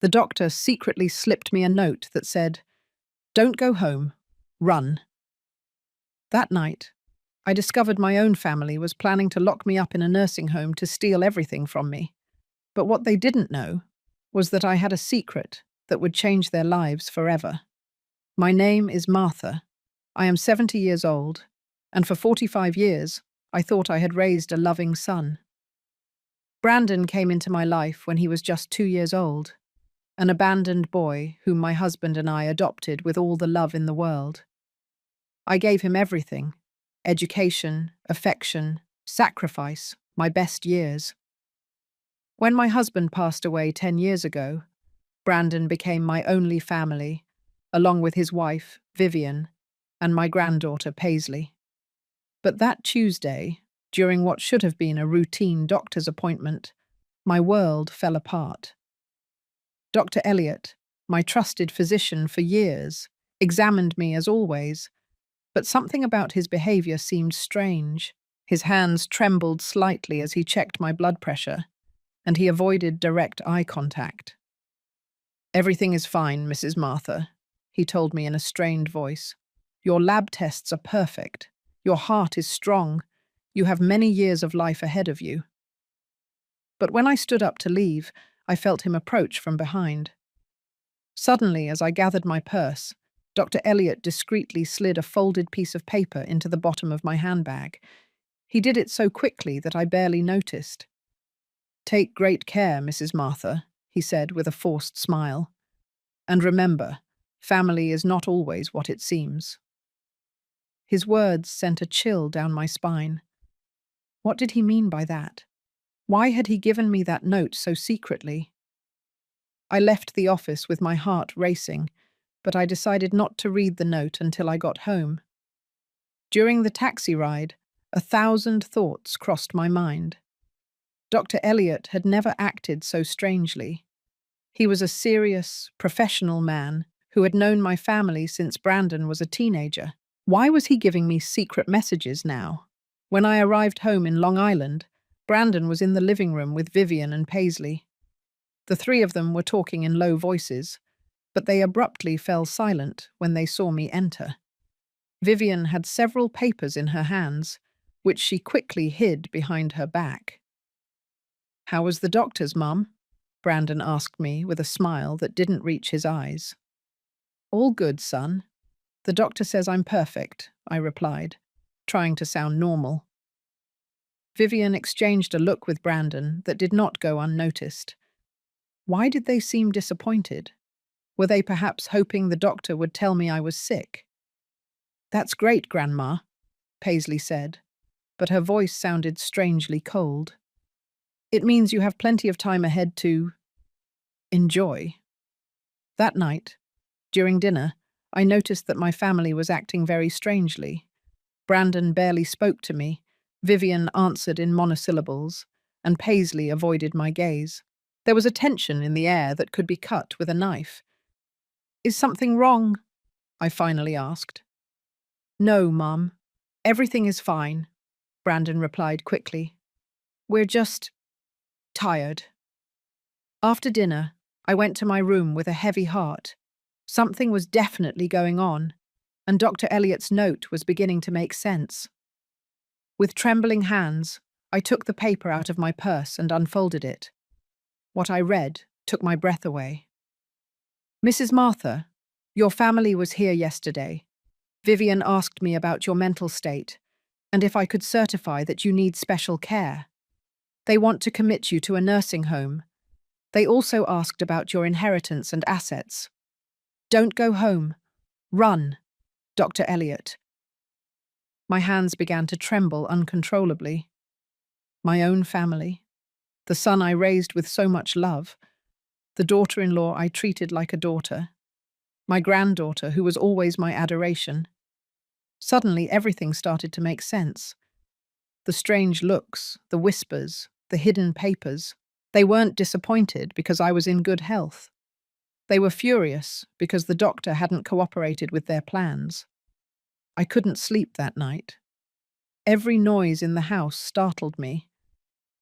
The doctor secretly slipped me a note that said, "Don't go home. Run." That night, I discovered my own family was planning to lock me up in a nursing home to steal everything from me. But what they didn't know was that I had a secret that would change their lives forever. My name is Martha. I am 70 years old, and for 45 years, I thought I had raised a loving son. Brandon came into my life when he was just 2 years old, an abandoned boy whom my husband and I adopted with all the love in the world. I gave him everything: education, affection, sacrifice, my best years. When my husband passed away 10 years ago, Brandon became my only family, along with his wife, Vivian, and my granddaughter, Paisley. But that Tuesday, during what should have been a routine doctor's appointment, my world fell apart. Dr. Elliot, my trusted physician for years, examined me as always, but something about his behavior seemed strange. His hands trembled slightly as he checked my blood pressure, and he avoided direct eye contact. "Everything is fine, Mrs. Martha," he told me in a strained voice. "Your lab tests are perfect. Your heart is strong. You have many years of life ahead of you." But when I stood up to leave, I felt him approach from behind. Suddenly, as I gathered my purse, Dr. Elliot discreetly slid a folded piece of paper into the bottom of my handbag. He did it so quickly that I barely noticed. "Take great care, Mrs. Martha," he said with a forced smile. "And remember, family is not always what it seems." His words sent a chill down my spine. What did he mean by that? Why had he given me that note so secretly? I left the office with my heart racing, but I decided not to read the note until I got home. During the taxi ride, 1,000 thoughts crossed my mind. Dr. Elliot had never acted so strangely. He was a serious, professional man who had known my family since Brandon was a teenager. Why was he giving me secret messages now? When I arrived home in Long Island, Brandon was in the living room with Vivian and Paisley. The three of them were talking in low voices, but they abruptly fell silent when they saw me enter. Vivian had several papers in her hands, which she quickly hid behind her back. "How was the doctor's, Mum?" Brandon asked me with a smile that didn't reach his eyes. "All good, son. The doctor says I'm perfect," I replied, trying to sound normal. Vivian exchanged a look with Brandon that did not go unnoticed. Why did they seem disappointed? Were they perhaps hoping the doctor would tell me I was sick? "That's great, Grandma," Paisley said, but her voice sounded strangely cold. "It means you have plenty of time ahead to enjoy." That night, during dinner, I noticed that my family was acting very strangely. Brandon barely spoke to me, Vivian answered in monosyllables, and Paisley avoided my gaze. There was a tension in the air that could be cut with a knife. "Is something wrong?" I finally asked. "No, Mum. Everything is fine," Brandon replied quickly. "We're just tired." After dinner, I went to my room with a heavy heart. Something was definitely going on, and Dr. Elliot's note was beginning to make sense. With trembling hands, I took the paper out of my purse and unfolded it. What I read took my breath away. "Mrs. Martha, your family was here yesterday. Vivian asked me about your mental state, and if I could certify that you need special care. They want to commit you to a nursing home. They also asked about your inheritance and assets. Don't go home. Run, Dr. Elliot." My hands began to tremble uncontrollably. My own family, the son I raised with so much love, the daughter-in-law I treated like a daughter, my granddaughter who was always my adoration. Suddenly everything started to make sense. The strange looks, the whispers, the hidden papers. They weren't disappointed because I was in good health. They were furious because the doctor hadn't cooperated with their plans. I couldn't sleep that night. Every noise in the house startled me.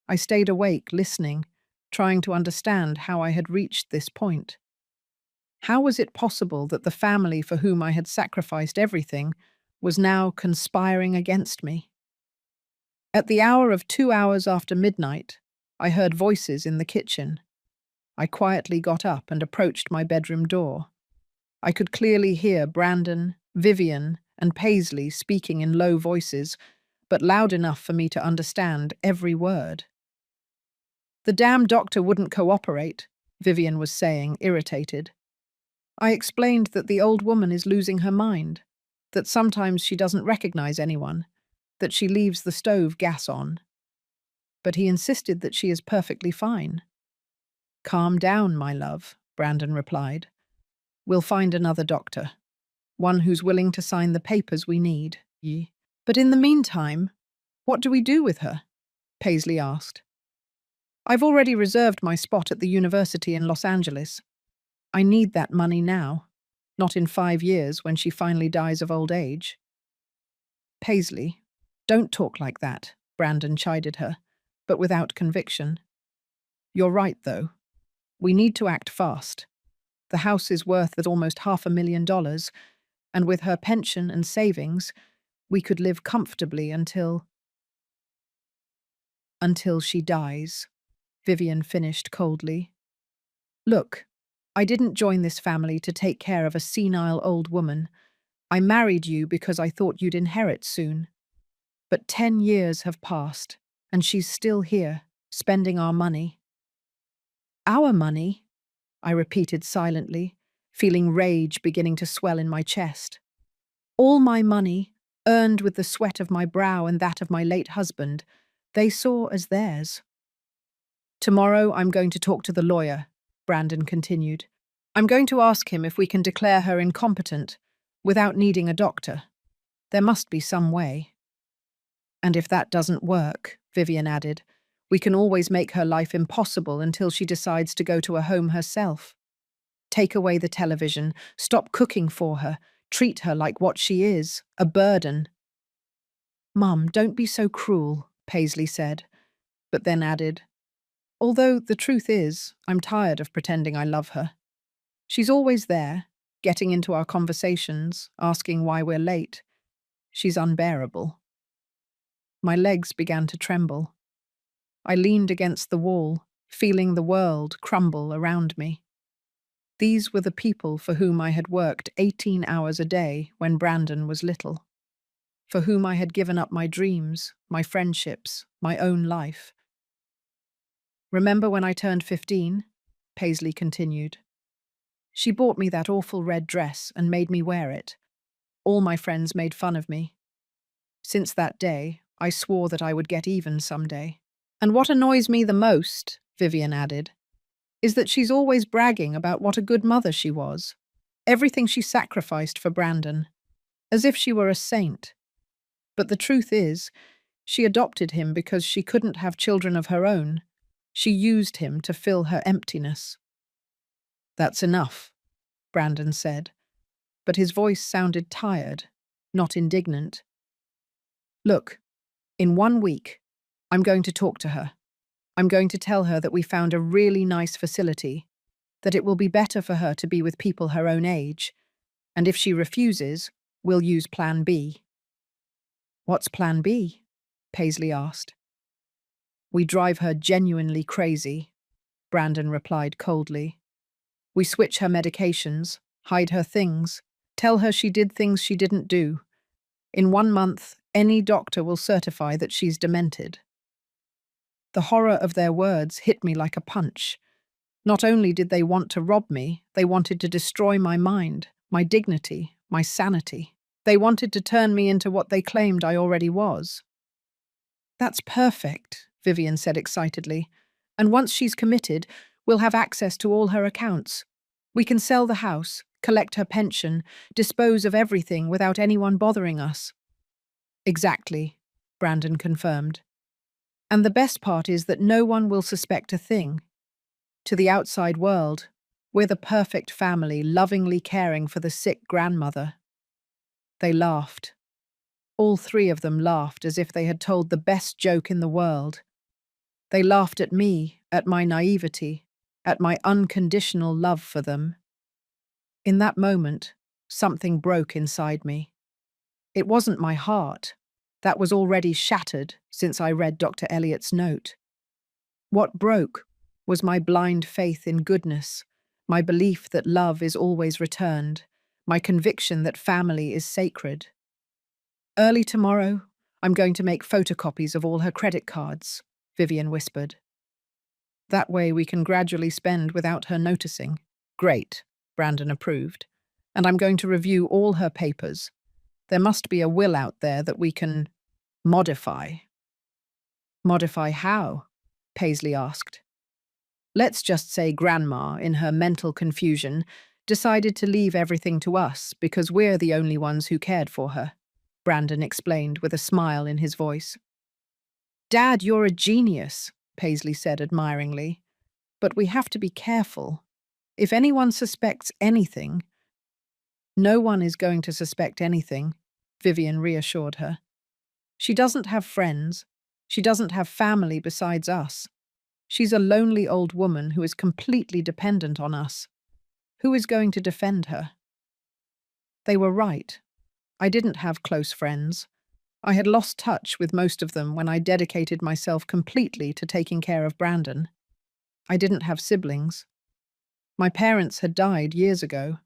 I stayed awake, listening, trying to understand how I had reached this point. How was it possible that the family for whom I had sacrificed everything was now conspiring against me? At the hour of 2 hours after midnight, I heard voices in the kitchen. I quietly got up and approached my bedroom door. I could clearly hear Brandon, Vivian, and Paisley speaking in low voices, but loud enough for me to understand every word. "The damn doctor wouldn't cooperate," Vivian was saying, irritated. I explained that the old woman is losing her mind, that sometimes she doesn't recognize anyone, that she leaves the stove gas on. But he insisted that she is perfectly fine. "Calm down, my love," Brandon replied. "We'll find another doctor, one who's willing to sign the papers we need." "But in the meantime, what do we do with her?" Paisley asked. "I've already reserved my spot at the university in Los Angeles. I need that money now, not in 5 years when she finally dies of old age." "Paisley, don't talk like that," Brandon chided her, but without conviction. "You're right, though. We need to act fast. The house is worth at almost $500,000, and with her pension and savings, we could live comfortably until she dies," Vivian finished coldly. "Look, I didn't join this family to take care of a senile old woman. I married you because I thought you'd inherit soon. But 10 years have passed, and she's still here, spending our money." "Our money?" I repeated silently, feeling rage beginning to swell in my chest. "All my money, earned with the sweat of my brow and that of my late husband, they saw as theirs." "Tomorrow I'm going to talk to the lawyer," Brandon continued. "I'm going to ask him if we can declare her incompetent without needing a doctor. There must be some way." "And if that doesn't work," Vivian added, "we can always make her life impossible until she decides to go to a home herself. Take away the television, stop cooking for her, treat her like what she is, a burden." "Mum, don't be so cruel," Paisley said, but then added, "Although the truth is, I'm tired of pretending I love her. She's always there, getting into our conversations, asking why we're late. She's unbearable." My legs began to tremble. I leaned against the wall, feeling the world crumble around me. These were the people for whom I had worked 18 hours a day when Brandon was little, for whom I had given up my dreams, my friendships, my own life. "Remember when I turned 15? Paisley continued. "She bought me that awful red dress and made me wear it. All my friends made fun of me. Since that day, I swore that I would get even someday. And what annoys me the most," Vivian added, "is that she's always bragging about what a good mother she was. Everything she sacrificed for Brandon, as if she were a saint. But the truth is, she adopted him because she couldn't have children of her own. She used him to fill her emptiness." "That's enough," Brandon said, but his voice sounded tired, not indignant. "Look, in 1 week, I'm going to talk to her. I'm going to tell her that we found a really nice facility, that it will be better for her to be with people her own age, and if she refuses, we'll use Plan B." "What's Plan B?" Paisley asked. "We drive her genuinely crazy," Brandon replied coldly. "We switch her medications, hide her things, tell her she did things she didn't do. In 1 month, any doctor will certify that she's demented." The horror of their words hit me like a punch. Not only did they want to rob me, they wanted to destroy my mind, my dignity, my sanity. They wanted to turn me into what they claimed I already was. "That's perfect," Vivian said excitedly. "And once she's committed, we'll have access to all her accounts. We can sell the house, collect her pension, dispose of everything without anyone bothering us." "Exactly," Brandon confirmed. "And the best part is that no one will suspect a thing. To the outside world, we're the perfect family lovingly caring for the sick grandmother." They laughed. All three of them laughed as if they had told the best joke in the world. They laughed at me, at my naivety, at my unconditional love for them. In that moment, something broke inside me. It wasn't my heart. That was already shattered since I read Dr. Eliot's note. What broke was my blind faith in goodness, my belief that love is always returned, my conviction that family is sacred. Early tomorrow, I'm going to make photocopies of all her credit cards, Vivian whispered. That way we can gradually spend without her noticing. Great, Brandon approved. And I'm going to review all her papers. There must be a will out there that we can modify. Modify how? Paisley asked. Let's just say Grandma, in her mental confusion, decided to leave everything to us because we're the only ones who cared for her, Brandon explained with a smile in his voice. Dad, you're a genius, Paisley said admiringly. But we have to be careful. If anyone suspects anything— No one is going to suspect anything, Vivian reassured her. She doesn't have friends. She doesn't have family besides us. She's a lonely old woman who is completely dependent on us. Who is going to defend her? They were right. I didn't have close friends. I had lost touch with most of them when I dedicated myself completely to taking care of Brandon. I didn't have siblings. My parents had died years ago.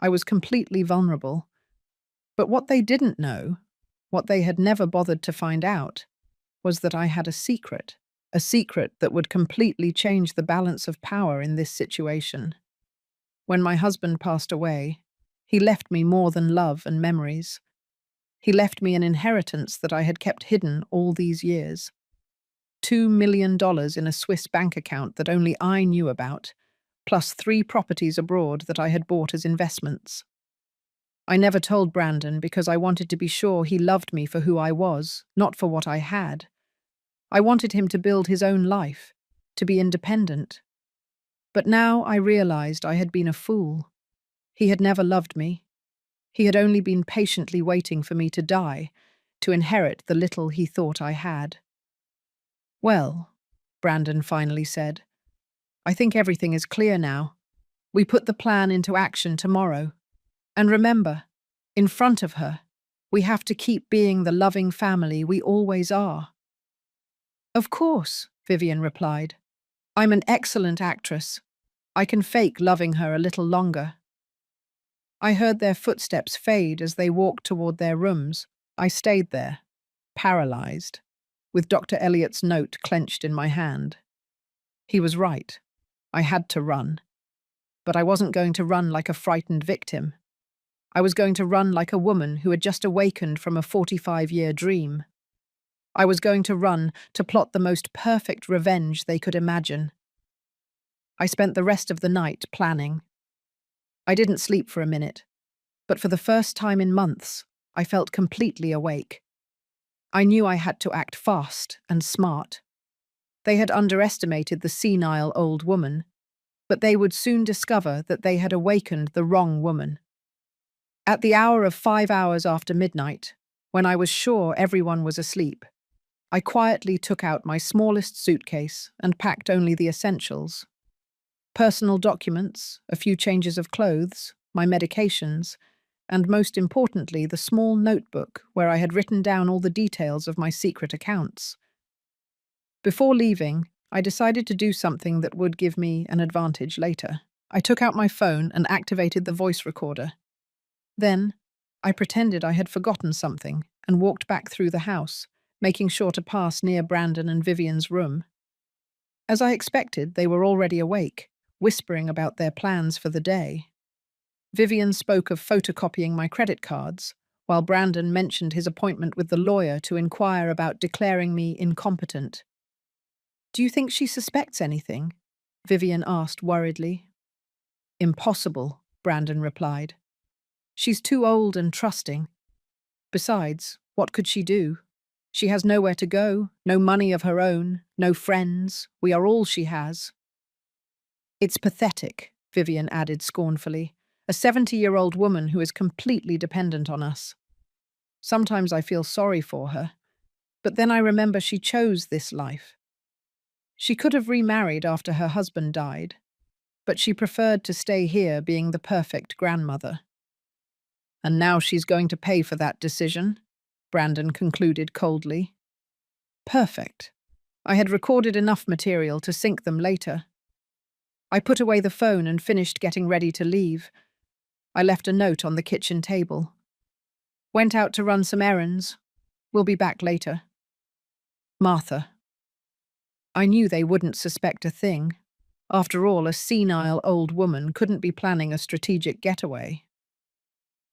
I was completely vulnerable. But what they didn't know, what they had never bothered to find out, was that I had a secret that would completely change the balance of power in this situation. When my husband passed away, he left me more than love and memories. He left me an inheritance that I had kept hidden all these years. $2 million in a Swiss bank account that only I knew about, plus 3 properties abroad that I had bought as investments. I never told Brandon because I wanted to be sure he loved me for who I was, not for what I had. I wanted him to build his own life, to be independent. But now I realized I had been a fool. He had never loved me. He had only been patiently waiting for me to die, to inherit the little he thought I had. Well, Brandon finally said, I think everything is clear now. We put the plan into action tomorrow. And remember, in front of her, we have to keep being the loving family we always are. Of course, Vivian replied. I'm an excellent actress. I can fake loving her a little longer. I heard their footsteps fade as they walked toward their rooms. I stayed there, paralyzed, with Dr. Eliot's note clenched in my hand. He was right. I had to run. But I wasn't going to run like a frightened victim. I was going to run like a woman who had just awakened from a 45-year dream. I was going to run to plot the most perfect revenge they could imagine. I spent the rest of the night planning. I didn't sleep for a minute, but for the first time in months, I felt completely awake. I knew I had to act fast and smart. They had underestimated the senile old woman, but they would soon discover that they had awakened the wrong woman. At the hour of 5 hours after midnight, when I was sure everyone was asleep, I quietly took out my smallest suitcase and packed only the essentials. Personal documents, a few changes of clothes, my medications, and most importantly, the small notebook where I had written down all the details of my secret accounts. Before leaving, I decided to do something that would give me an advantage later. I took out my phone and activated the voice recorder. Then, I pretended I had forgotten something and walked back through the house, making sure to pass near Brandon and Vivian's room. As I expected, they were already awake, whispering about their plans for the day. Vivian spoke of photocopying my credit cards, while Brandon mentioned his appointment with the lawyer to inquire about declaring me incompetent. Do you think she suspects anything? Vivian asked worriedly. Impossible, Brandon replied. She's too old and trusting. Besides, what could she do? She has nowhere to go, no money of her own, no friends. We are all she has. It's pathetic, Vivian added scornfully. A 70-year-old woman who is completely dependent on us. Sometimes I feel sorry for her, but then I remember she chose this life. She could have remarried after her husband died, but she preferred to stay here being the perfect grandmother. And now she's going to pay for that decision, Brandon concluded coldly. Perfect. I had recorded enough material to sync them later. I put away the phone and finished getting ready to leave. I left a note on the kitchen table. Went out to run some errands. We'll be back later. Martha. I knew they wouldn't suspect a thing. After all, a senile old woman couldn't be planning a strategic getaway.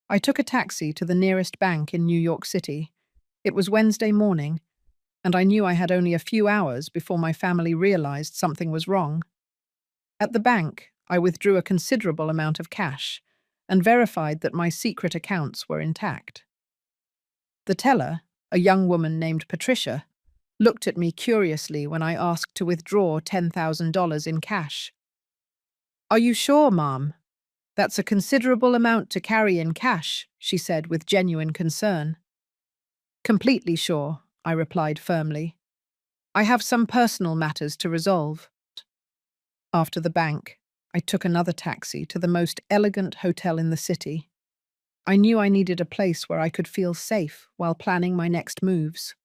I took a taxi to the nearest bank in New York City. It was Wednesday morning, and I knew I had only a few hours before my family realized something was wrong. At the bank, I withdrew a considerable amount of cash and verified that my secret accounts were intact. The teller, a young woman named Patricia, looked at me curiously when I asked to withdraw $10,000 in cash. "Are you sure, ma'am? That's a considerable amount to carry in cash," she said with genuine concern. "Completely sure," I replied firmly. "I have some personal matters to resolve." After the bank, I took another taxi to the most elegant hotel in the city. I knew I needed a place where I could feel safe while planning my next moves.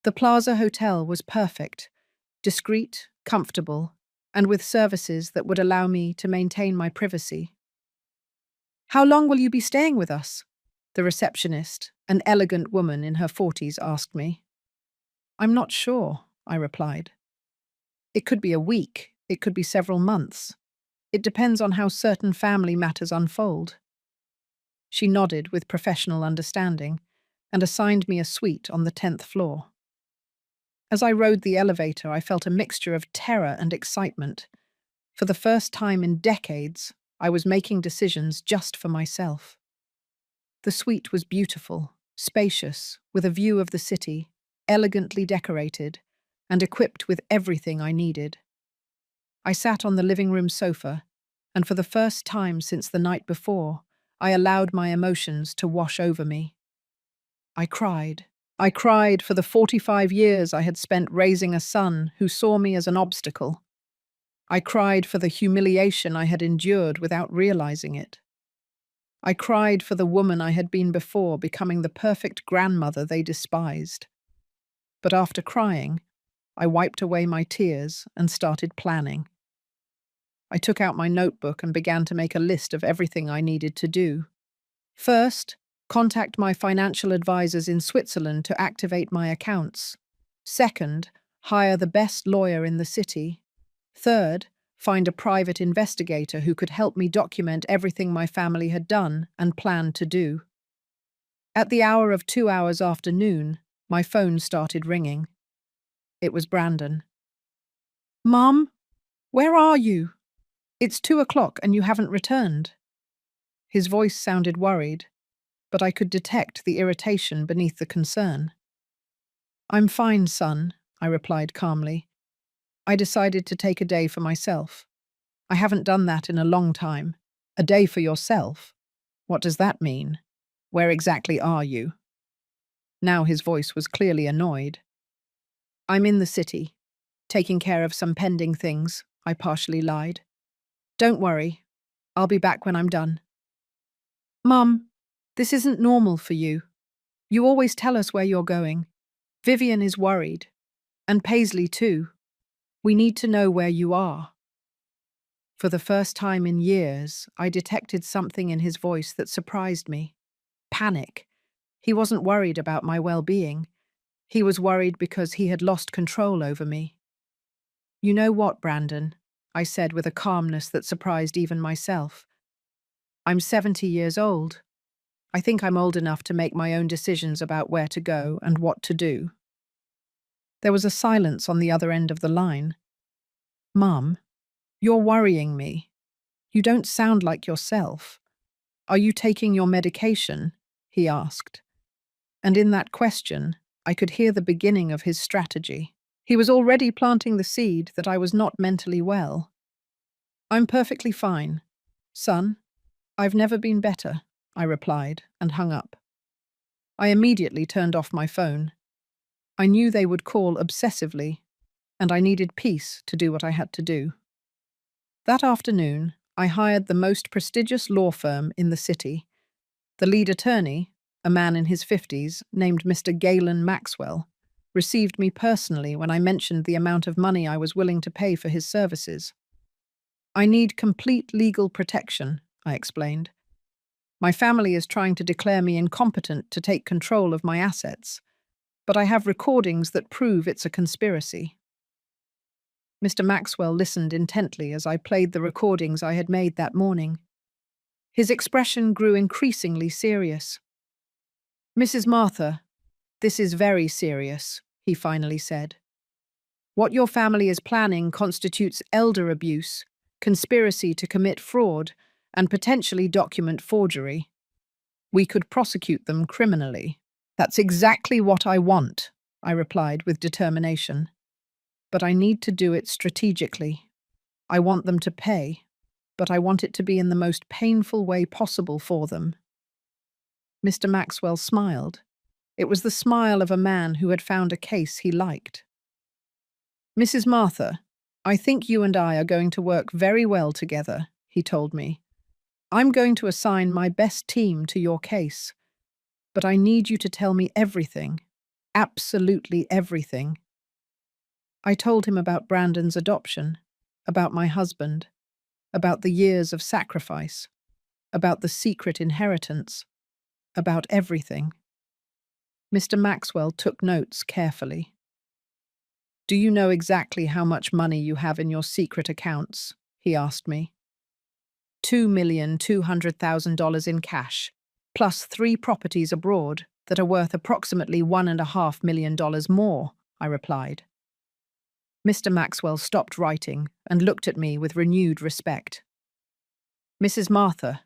The Plaza Hotel was perfect, discreet, comfortable, and with services that would allow me to maintain my privacy. "How long will you be staying with us?" the receptionist, an elegant woman in her 40s, asked me. "I'm not sure," I replied. "It could be a week, it could be several months. It depends on how certain family matters unfold." She nodded with professional understanding and assigned me a suite on the 10th floor. As I rode the elevator, I felt a mixture of terror and excitement. For the first time in decades, I was making decisions just for myself. The suite was beautiful, spacious, with a view of the city, elegantly decorated, and equipped with everything I needed. I sat on the living room sofa, and for the first time since the night before, I allowed my emotions to wash over me. I cried. I cried for the 45 years I had spent raising a son who saw me as an obstacle. I cried for the humiliation I had endured without realizing it. I cried for the woman I had been before, becoming the perfect grandmother they despised. But after crying, I wiped away my tears and started planning. I took out my notebook and began to make a list of everything I needed to do. First, contact my financial advisors in Switzerland to activate my accounts. Second, hire the best lawyer in the city. Third, find a private investigator who could help me document everything my family had done and planned to do. At the hour of 2 hours after noon, my phone started ringing. It was Brandon. "Mom, where are you? It's 2 o'clock and you haven't returned." His voice sounded worried, but I could detect the irritation beneath the concern. "I'm fine, son," I replied calmly. "I decided to take a day for myself. I haven't done that in a long time." "A day for yourself? What does that mean? Where exactly are you?" Now his voice was clearly annoyed. "I'm in the city, taking care of some pending things," I partially lied. "Don't worry, I'll be back when I'm done." "Mum, this isn't normal for you. You always tell us where you're going. Vivian is worried. And Paisley too. We need to know where you are." For the first time in years, I detected something in his voice that surprised me. Panic. He wasn't worried about my well-being. He was worried because he had lost control over me. "You know what, Brandon?" I said with a calmness that surprised even myself. "I'm 70 years old. I think I'm old enough to make my own decisions about where to go and what to do." There was a silence on the other end of the line. "Mum, you're worrying me. You don't sound like yourself. Are you taking your medication?" he asked. And in that question, I could hear the beginning of his strategy. He was already planting the seed that I was not mentally well. "I'm perfectly fine. Son, I've never been better," I replied and hung up. I immediately turned off my phone. I knew they would call obsessively, and I needed peace to do what I had to do. That afternoon, I hired the most prestigious law firm in the city. The lead attorney, a man in his 50s named Mr. Galen Maxwell, received me personally when I mentioned the amount of money I was willing to pay for his services. I need complete legal protection, I explained. My family is trying to declare me incompetent to take control of my assets, but I have recordings that prove it's a conspiracy. Mr. Maxwell listened intently as I played the recordings I had made that morning. His expression grew increasingly serious. "Mrs. Martha, this is very serious," he finally said. "What your family is planning constitutes elder abuse, conspiracy to commit fraud, and potentially document forgery. We could prosecute them criminally." "That's exactly what I want," I replied with determination. "But I need to do it strategically. I want them to pay, but I want it to be in the most painful way possible for them." Mr. Maxwell smiled. It was the smile of a man who had found a case he liked. "Mrs. Martha, I think you and I are going to work very well together," he told me. "I'm going to assign my best team to your case, but I need you to tell me everything, absolutely everything." I told him about Brandon's adoption, about my husband, about the years of sacrifice, about the secret inheritance, about everything. Mr. Maxwell took notes carefully. "Do you know exactly how much money you have in your secret accounts?" he asked me. $2,200,000 in cash, plus 3 properties abroad that are worth approximately $1.5 million more, I replied. Mr. Maxwell stopped writing and looked at me with renewed respect. "Mrs. Martha,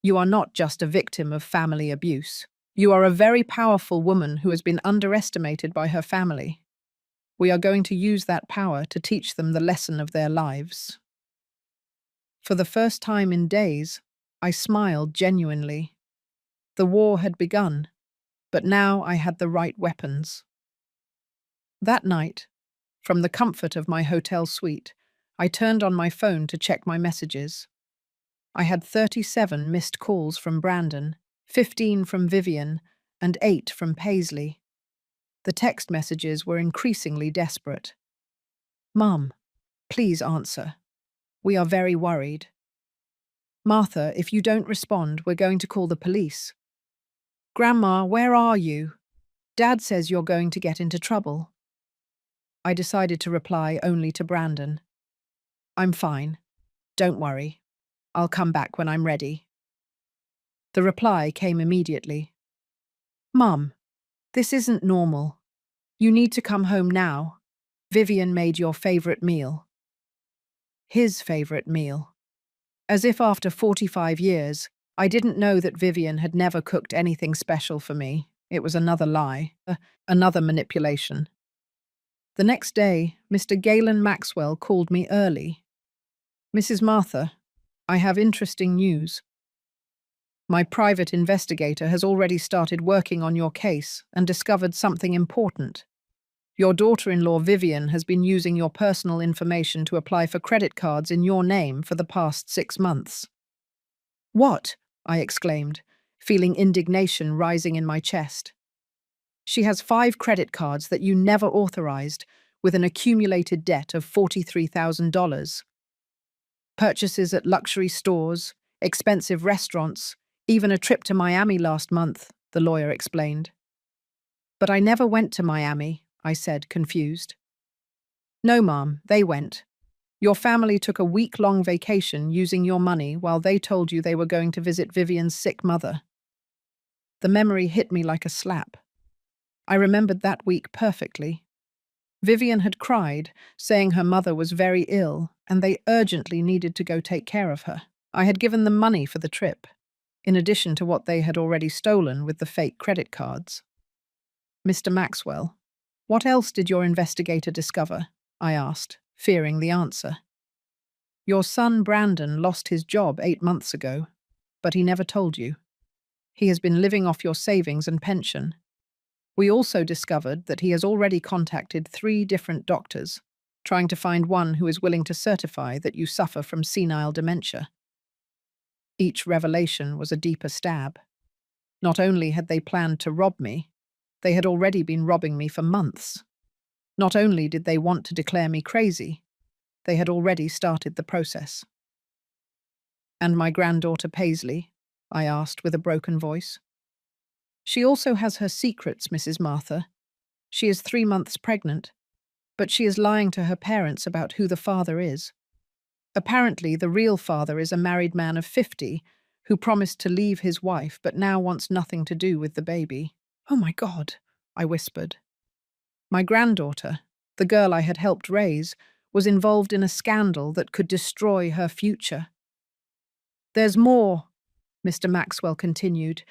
you are not just a victim of family abuse. You are a very powerful woman who has been underestimated by her family. We are going to use that power to teach them the lesson of their lives." For the first time in days, I smiled genuinely. The war had begun, but now I had the right weapons. That night, from the comfort of my hotel suite, I turned on my phone to check my messages. I had 37 missed calls from Brandon, 15 from Vivian, and 8 from Paisley. The text messages were increasingly desperate. "Mum, please answer. We are very worried. Martha, if you don't respond, we're going to call the police. Grandma, where are you? Dad says you're going to get into trouble." I decided to reply only to Brandon. "I'm fine. Don't worry. I'll come back when I'm ready." The reply came immediately. "Mum, this isn't normal. You need to come home now. Vivian made your favorite meal." His favorite meal. As if after 45 years, I didn't know that Vivian had never cooked anything special for me. It was another lie, another manipulation. The next day, Mr. Galen Maxwell called me early. "Mrs. Martha, I have interesting news. My private investigator has already started working on your case and discovered something important. Your daughter-in-law Vivian has been using your personal information to apply for credit cards in your name for the past 6 months." "What?" I exclaimed, feeling indignation rising in my chest. "She has 5 credit cards that you never authorized, with an accumulated debt of $43,000. Purchases at luxury stores, expensive restaurants, even a trip to Miami last month," the lawyer explained. "But I never went to Miami," I said, confused. "No, Mom, they went. Your family took a week-long vacation using your money while they told you they were going to visit Vivian's sick mother." The memory hit me like a slap. I remembered that week perfectly. Vivian had cried, saying her mother was very ill and they urgently needed to go take care of her. I had given them money for the trip, in addition to what they had already stolen with the fake credit cards. "Mr. Maxwell, what else did your investigator discover?" I asked, fearing the answer. "Your son Brandon lost his job 8 months ago, but he never told you. He has been living off your savings and pension. We also discovered that he has already contacted 3 different doctors. trying to find one who is willing to certify that you suffer from senile dementia. Each revelation was a deeper stab. Not only had they planned to rob me, they had already been robbing me for months. Not only did they want to declare me crazy, they had already started the process. "And my granddaughter Paisley?" I asked with a broken voice. "She also has her secrets, Mrs. Martha. She is 3 months pregnant, but she is lying to her parents about who the father is. Apparently, the real father is a married man of 50 who promised to leave his wife but now wants nothing to do with the baby." "Oh my God," I whispered. My granddaughter, the girl I had helped raise, was involved in a scandal that could destroy her future. "There's more," Mr. Maxwell continued.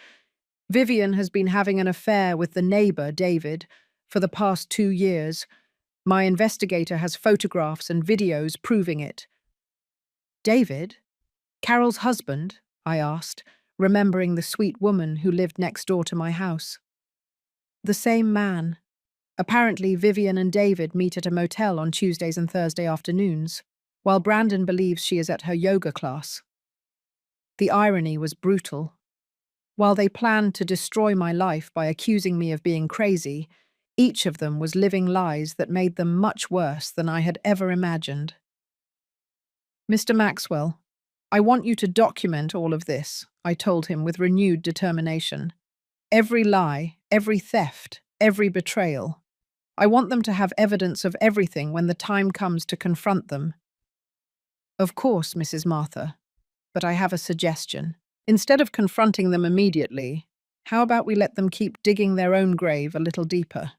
"Vivian has been having an affair with the neighbor, David, for the past 2 years. My investigator has photographs and videos proving it." "David? Carol's husband?" I asked, remembering the sweet woman who lived next door to my house. "The same man. Apparently, Vivian and David meet at a motel on Tuesdays and Thursday afternoons, while Brandon believes she is at her yoga class." The irony was brutal. While they planned to destroy my life by accusing me of being crazy, each of them was living lies that made them much worse than I had ever imagined. "Mr. Maxwell, I want you to document all of this," I told him with renewed determination. "Every lie, every theft, every betrayal. I want them to have evidence of everything when the time comes to confront them." "Of course, Mrs. Martha, but I have a suggestion. Instead of confronting them immediately, how about we let them keep digging their own grave a little deeper?"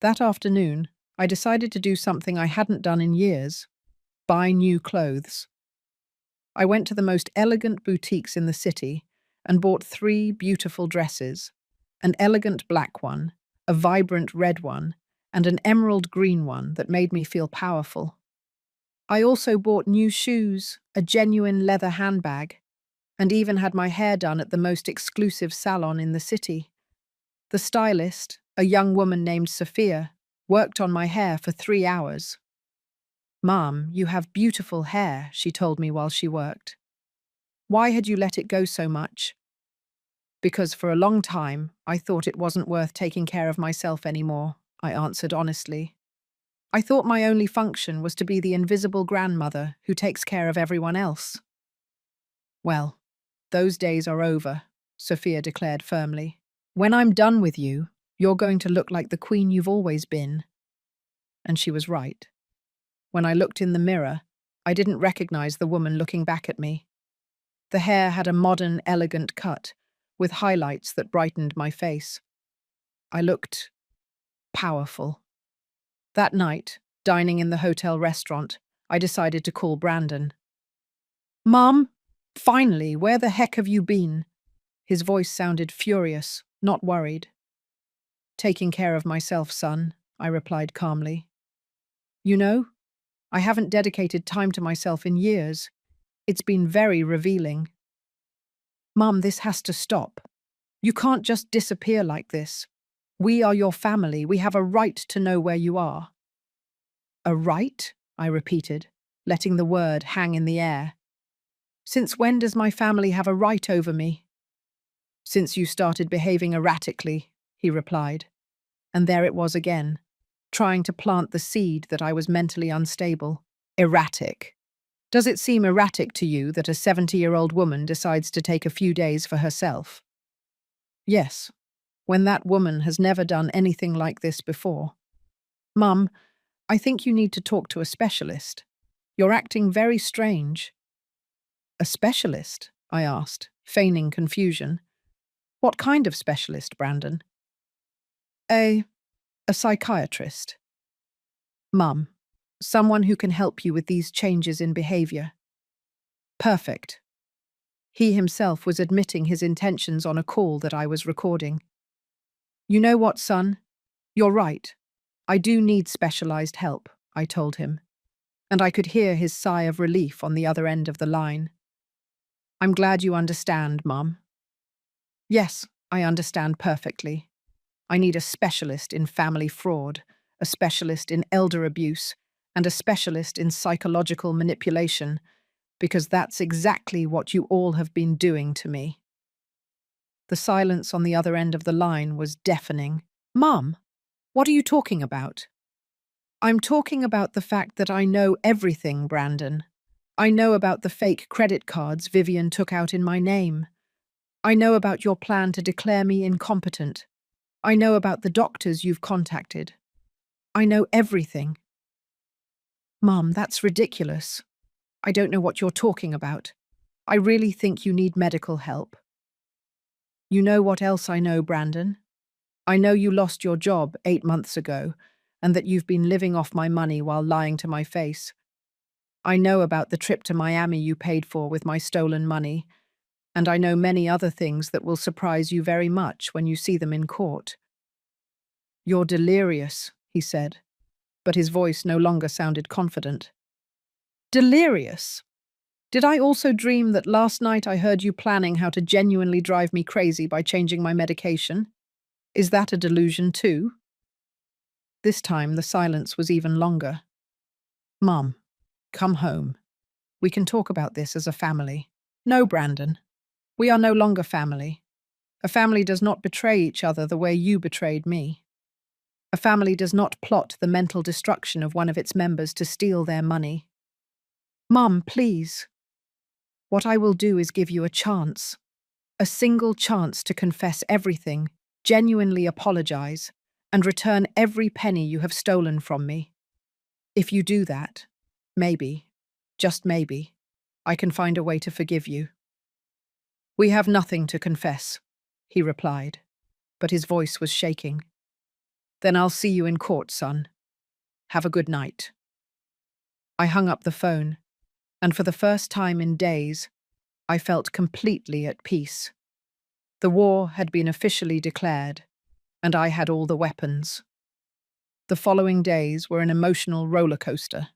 That afternoon, I decided to do something I hadn't done in years: buy new clothes. I went to the most elegant boutiques in the city and bought 3 beautiful dresses: an elegant black one, a vibrant red one, and an emerald green one that made me feel powerful. I also bought new shoes, a genuine leather handbag, and even had my hair done at the most exclusive salon in the city. The stylist, a young woman named Sophia, worked on my hair for 3 hours. "Mom, you have beautiful hair," she told me while she worked. "Why had you let it go so much?" "Because for a long time, I thought it wasn't worth taking care of myself anymore," I answered honestly. "I thought my only function was to be the invisible grandmother who takes care of everyone else." "Well, those days are over," Sophia declared firmly. "When I'm done with you, you're going to look like the queen you've always been." And she was right. When I looked in the mirror, I didn't recognize the woman looking back at me. The hair had a modern, elegant cut, with highlights that brightened my face. I looked powerful. That night, dining in the hotel restaurant, I decided to call Brandon. "Mom, finally, where the heck have you been?" His voice sounded furious, not worried. "Taking care of myself, son," I replied calmly. "You know, I haven't dedicated time to myself in years. It's been very revealing." "Mom, this has to stop. You can't just disappear like this. We are your family. We have a right to know where you are." "A right?" I repeated, letting the word hang in the air. "Since when does my family have a right over me?" "Since you started behaving erratically," he replied. And there it was again, trying to plant the seed that I was mentally unstable. Erratic. Does it seem erratic to you that a 70-year-old woman decides to take a few days for herself? Yes, when that woman has never done anything like this before. "Mum, I think you need to talk to a specialist. You're acting very strange." "A specialist?" I asked, feigning confusion. "What kind of specialist, Brandon?" A psychiatrist." "Mum, someone who can help you with these changes in behavior." "Perfect." He himself was admitting his intentions on a call that I was recording. "You know what, son? You're right. I do need specialized help," I told him, and I could hear his sigh of relief on the other end of the line. "I'm glad you understand, Mum." "Yes, I understand perfectly. I need a specialist in family fraud, a specialist in elder abuse, and a specialist in psychological manipulation, because that's exactly what you all have been doing to me." The silence on the other end of the line was deafening. "Mum, what are you talking about?" "I'm talking about the fact that I know everything, Brandon. I know about the fake credit cards Vivian took out in my name. I know about your plan to declare me incompetent. I know about the doctors you've contacted. I know everything." "Mum, that's ridiculous. I don't know what you're talking about. I really think you need medical help." "You know what else I know, Brandon? I know you lost your job 8 months ago, and that you've been living off my money while lying to my face. I know about the trip to Miami you paid for with my stolen money, and I know many other things that will surprise you very much when you see them in court." "You're delirious," he said, but his voice no longer sounded confident. "Delirious? Did I also dream that last night I heard you planning how to genuinely drive me crazy by changing my medication? Is that a delusion too?" This time the silence was even longer. "Mum, come home. We can talk about this as a family." "No, Brandon. We are no longer family. A family does not betray each other the way you betrayed me. A family does not plot the mental destruction of one of its members to steal their money." "Mum, please. What I will do is give you a chance. A single chance to confess everything, genuinely apologize, and return every penny you have stolen from me. If you do that, maybe, just maybe, I can find a way to forgive you." "We have nothing to confess," he replied, but his voice was shaking. "Then I'll see you in court, son. Have a good night." I hung up the phone, and for the first time in days, I felt completely at peace. The war had been officially declared, and I had all the weapons. The following days were an emotional roller coaster.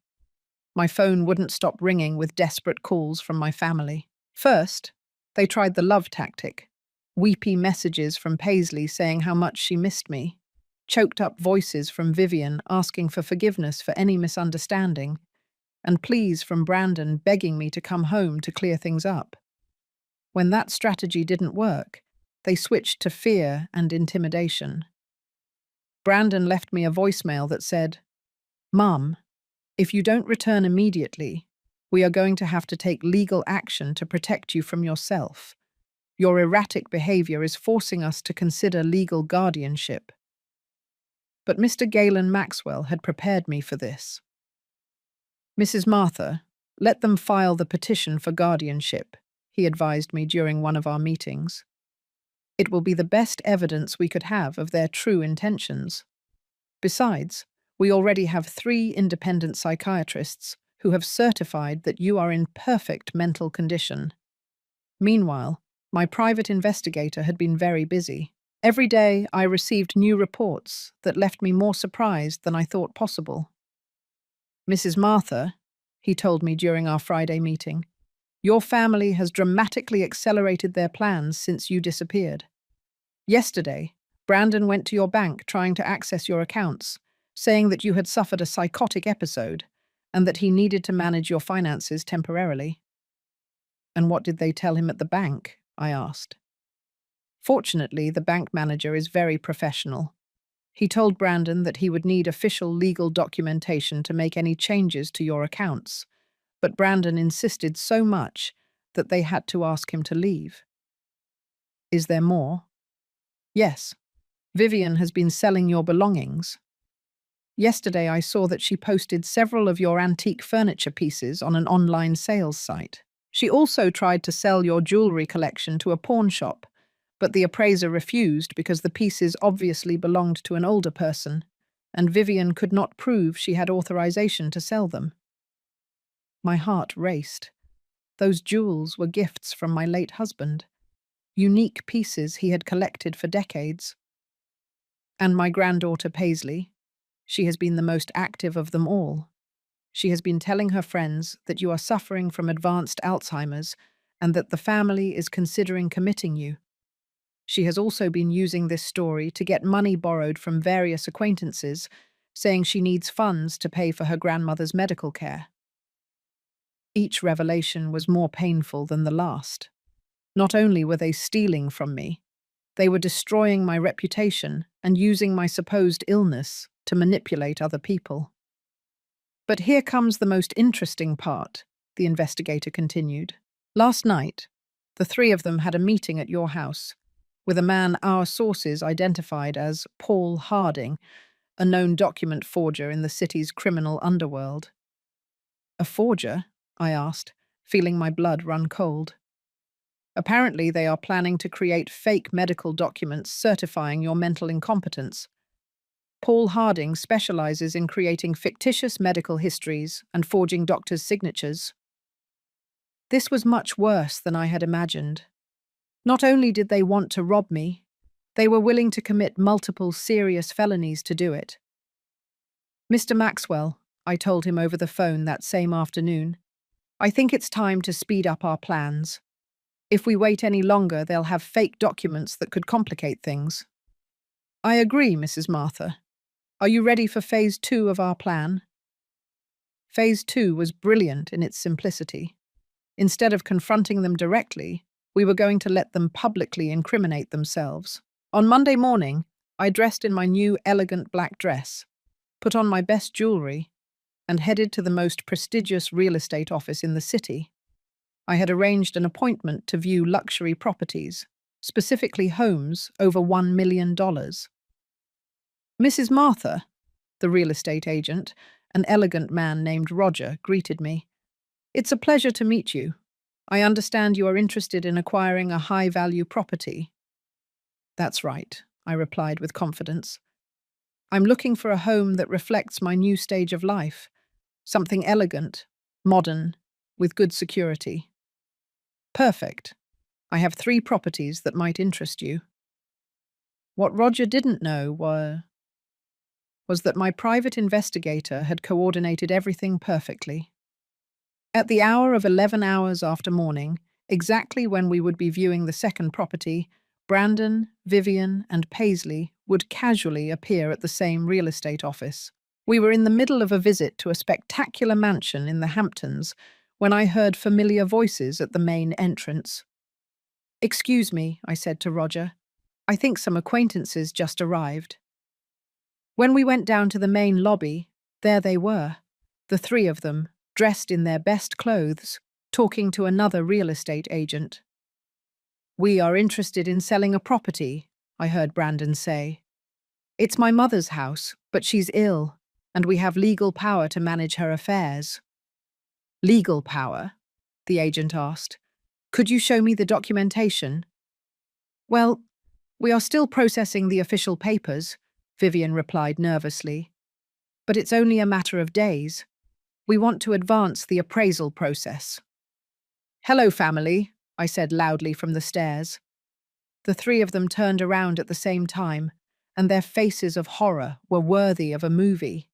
My phone wouldn't stop ringing with desperate calls from my family. First, they tried the love tactic. Weepy messages from Paisley saying how much she missed me. Choked-up voices from Vivian asking for forgiveness for any misunderstanding, and pleas from Brandon begging me to come home to clear things up. When that strategy didn't work, they switched to fear and intimidation. Brandon left me a voicemail that said, "Mum, if you don't return immediately, we are going to have to take legal action to protect you from yourself. Your erratic behavior is forcing us to consider legal guardianship." But Mr. Galen Maxwell had prepared me for this. "Mrs. Martha, let them file the petition for guardianship," he advised me during one of our meetings. "It will be the best evidence we could have of their true intentions. Besides, we already have 3 independent psychiatrists who have certified that you are in perfect mental condition." Meanwhile, my private investigator had been very busy. Every day I received new reports that left me more surprised than I thought possible. "Mrs. Martha," he told me during our Friday meeting, "your family has dramatically accelerated their plans since you disappeared. Yesterday, Brandon went to your bank trying to access your accounts, saying that you had suffered a psychotic episode and that he needed to manage your finances temporarily." "And what did they tell him at the bank?" I asked. Fortunately, the bank manager is very professional. He told Brandon that he would need official legal documentation to make any changes to your accounts, but Brandon insisted so much that they had to ask him to leave. "Is there more?" "Yes. Vivian has been selling your belongings. Yesterday I saw that she posted several of your antique furniture pieces on an online sales site. She also tried to sell your jewelry collection to a pawn shop, but the appraiser refused because the pieces obviously belonged to an older person, and Vivian could not prove she had authorization to sell them." My heart raced. Those jewels were gifts from my late husband, unique pieces he had collected for decades. "And my granddaughter Paisley, she has been the most active of them all. She has been telling her friends that you are suffering from advanced Alzheimer's and that the family is considering committing you. She has also been using this story to get money borrowed from various acquaintances saying she needs funds to pay for her grandmother's medical care. Each revelation was more painful than the last. Not only were they stealing from me, they were destroying my reputation and using my supposed illness to manipulate other people. But here comes the most interesting part, the investigator continued. Last night, the three of them had a meeting at your house with a man our sources identified as Paul Harding, a known document forger in the city's criminal underworld. A forger? I asked, feeling my blood run cold. Apparently, they are planning to create fake medical documents certifying your mental incompetence. Paul Harding specializes in creating fictitious medical histories and forging doctors' signatures. This was much worse than I had imagined. Not only did they want to rob me, they were willing to commit multiple serious felonies to do it. Mr. Maxwell, I told him over the phone that same afternoon, I think it's time to speed up our plans. If we wait any longer, they'll have fake documents that could complicate things. I agree, Mrs. Martha. Are you ready for Phase 2 of our plan? Phase 2 was brilliant in its simplicity. Instead of confronting them directly, we were going to let them publicly incriminate themselves. On Monday morning, I dressed in my new elegant black dress, put on my best jewelry, and headed to the most prestigious real estate office in the city. I had arranged an appointment to view luxury properties, specifically homes over $1 million. Mrs. Martha, the real estate agent, an elegant man named Roger, greeted me. It's a pleasure to meet you. I understand you are interested in acquiring a high-value property. That's right, I replied with confidence. I'm looking for a home that reflects my new stage of life, something elegant, modern, with good security. Perfect. I have 3 properties that might interest you. What Roger didn't know was that my private investigator had coordinated everything perfectly. At the hour of 11 hours after morning, exactly when we would be viewing the second property, Brandon, Vivian, and Paisley would casually appear at the same real estate office. We were in the middle of a visit to a spectacular mansion in the Hamptons when I heard familiar voices at the main entrance. Excuse me, I said to Roger. I think some acquaintances just arrived. When we went down to the main lobby, there they were, the 3 of them, dressed in their best clothes, talking to another real estate agent. We are interested in selling a property, I heard Brandon say. It's my mother's house, but she's ill, and we have legal power to manage her affairs. Legal power? The agent asked. Could you show me the documentation? Well, we are still processing the official papers, Vivian replied nervously. But it's only a matter of days. We want to advance the appraisal process. Hello, family, I said loudly from the stairs. The 3 of them turned around at the same time, and their faces of horror were worthy of a movie.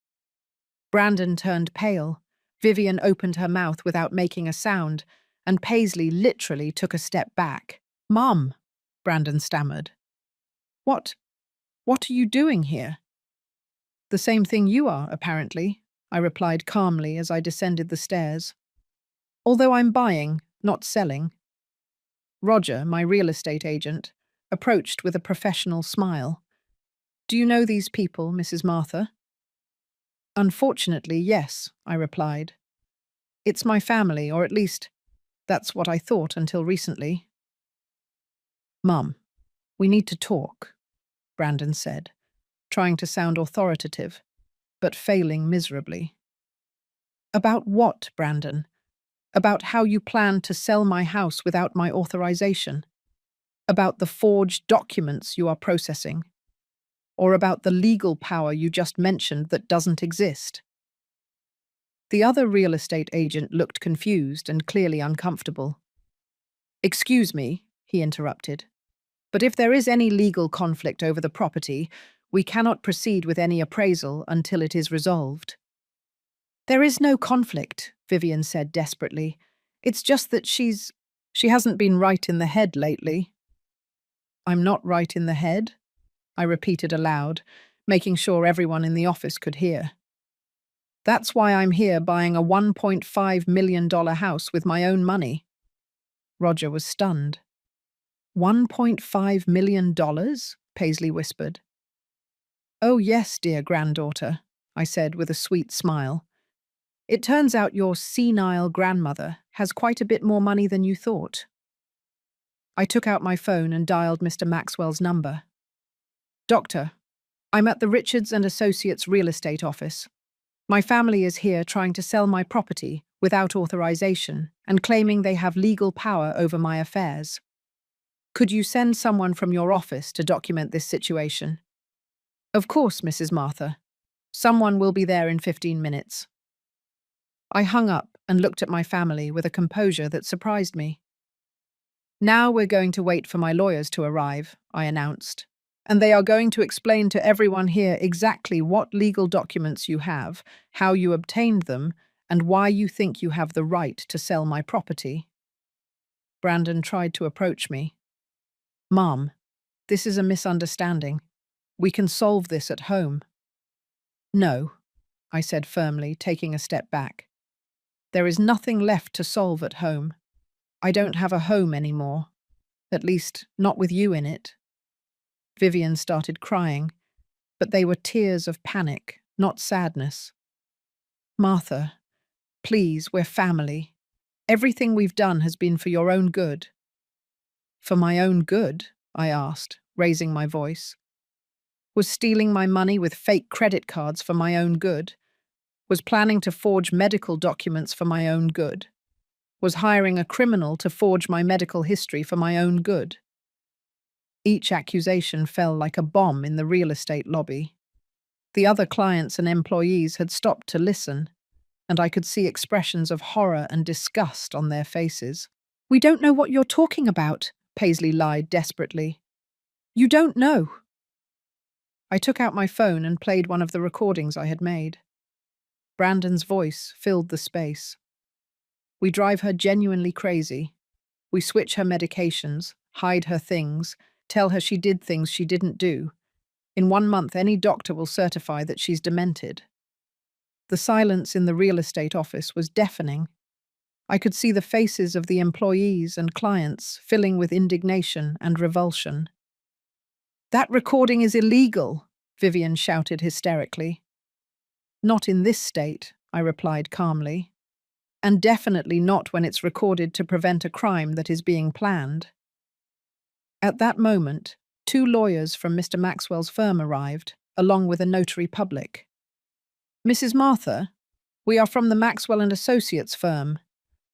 Brandon turned pale, Vivian opened her mouth without making a sound, and Paisley literally took a step back. Mum, Brandon stammered. What are you doing here? The same thing you are, apparently, I replied calmly as I descended the stairs. Although I'm buying, not selling. Roger, my real estate agent, approached with a professional smile. Do you know these people, Mrs. Martha? Unfortunately, yes, I replied. It's my family, or at least, that's what I thought until recently. Mum, we need to talk, Brandon said, trying to sound authoritative, but failing miserably. About what, Brandon? About how you plan to sell my house without my authorization? About the forged documents you are processing? Or about the legal power you just mentioned that doesn't exist? The other real estate agent looked confused and clearly uncomfortable. Excuse me, he interrupted, but if there is any legal conflict over the property, we cannot proceed with any appraisal until it is resolved. There is no conflict, Vivian said desperately. It's just that she hasn't been right in the head lately. I'm not right in the head, I repeated aloud, making sure everyone in the office could hear. That's why I'm here buying a $1.5 million house with my own money. Roger was stunned. $1.5 million? Paisley whispered. Oh yes, dear granddaughter, I said with a sweet smile. It turns out your senile grandmother has quite a bit more money than you thought. I took out my phone and dialed Mr. Maxwell's number. Doctor, I'm at the Richards and Associates real estate office. My family is here trying to sell my property without authorization and claiming they have legal power over my affairs. Could you send someone from your office to document this situation? Of course, Mrs. Martha. Someone will be there in 15 minutes. I hung up and looked at my family with a composure that surprised me. Now we're going to wait for my lawyers to arrive, I announced, and they are going to explain to everyone here exactly what legal documents you have, how you obtained them, and why you think you have the right to sell my property. Brandon tried to approach me. Mom, this is a misunderstanding. We can solve this at home. No, I said firmly, taking a step back. There is nothing left to solve at home. I don't have a home anymore. At least, not with you in it. Vivian started crying, but they were tears of panic, not sadness. Martha, please, we're family. Everything we've done has been for your own good. For my own good? I asked, raising my voice. Was stealing my money with fake credit cards for my own good? Was planning to forge medical documents for my own good? Was hiring a criminal to forge my medical history for my own good? Each accusation fell like a bomb in the real estate lobby. The other clients and employees had stopped to listen, and I could see expressions of horror and disgust on their faces. We don't know what you're talking about, Paisley lied desperately. You don't know. I took out my phone and played one of the recordings I had made. Brandon's voice filled the space. We drive her genuinely crazy. We switch her medications, hide her things, tell her she did things she didn't do. In 1 month, any doctor will certify that she's demented. The silence in the real estate office was deafening. I could see the faces of the employees and clients filling with indignation and revulsion. That recording is illegal, Vivian shouted hysterically. Not in this state, I replied calmly. And definitely not when it's recorded to prevent a crime that is being planned. At that moment, 2 lawyers from Mr. Maxwell's firm arrived, along with a notary public. Mrs. Martha, we are from the Maxwell and Associates firm.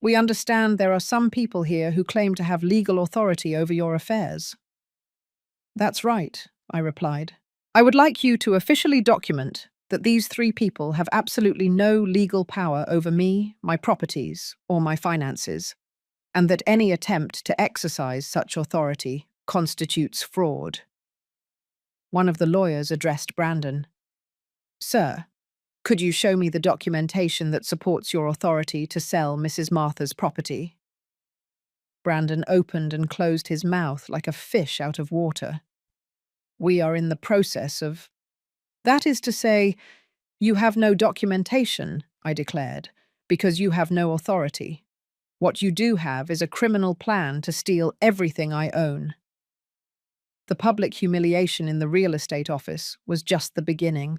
We understand there are some people here who claim to have legal authority over your affairs. That's right, I replied. I would like you to officially document that these 3 people have absolutely no legal power over me, my properties, or my finances, and that any attempt to exercise such authority constitutes fraud. One of the lawyers addressed Brandon. Sir, could you show me the documentation that supports your authority to sell Mrs. Martha's property? Brandon opened and closed his mouth like a fish out of water. We are in the process of... That is to say, you have no documentation, I declared, because you have no authority. What you do have is a criminal plan to steal everything I own. The public humiliation in the real estate office was just the beginning.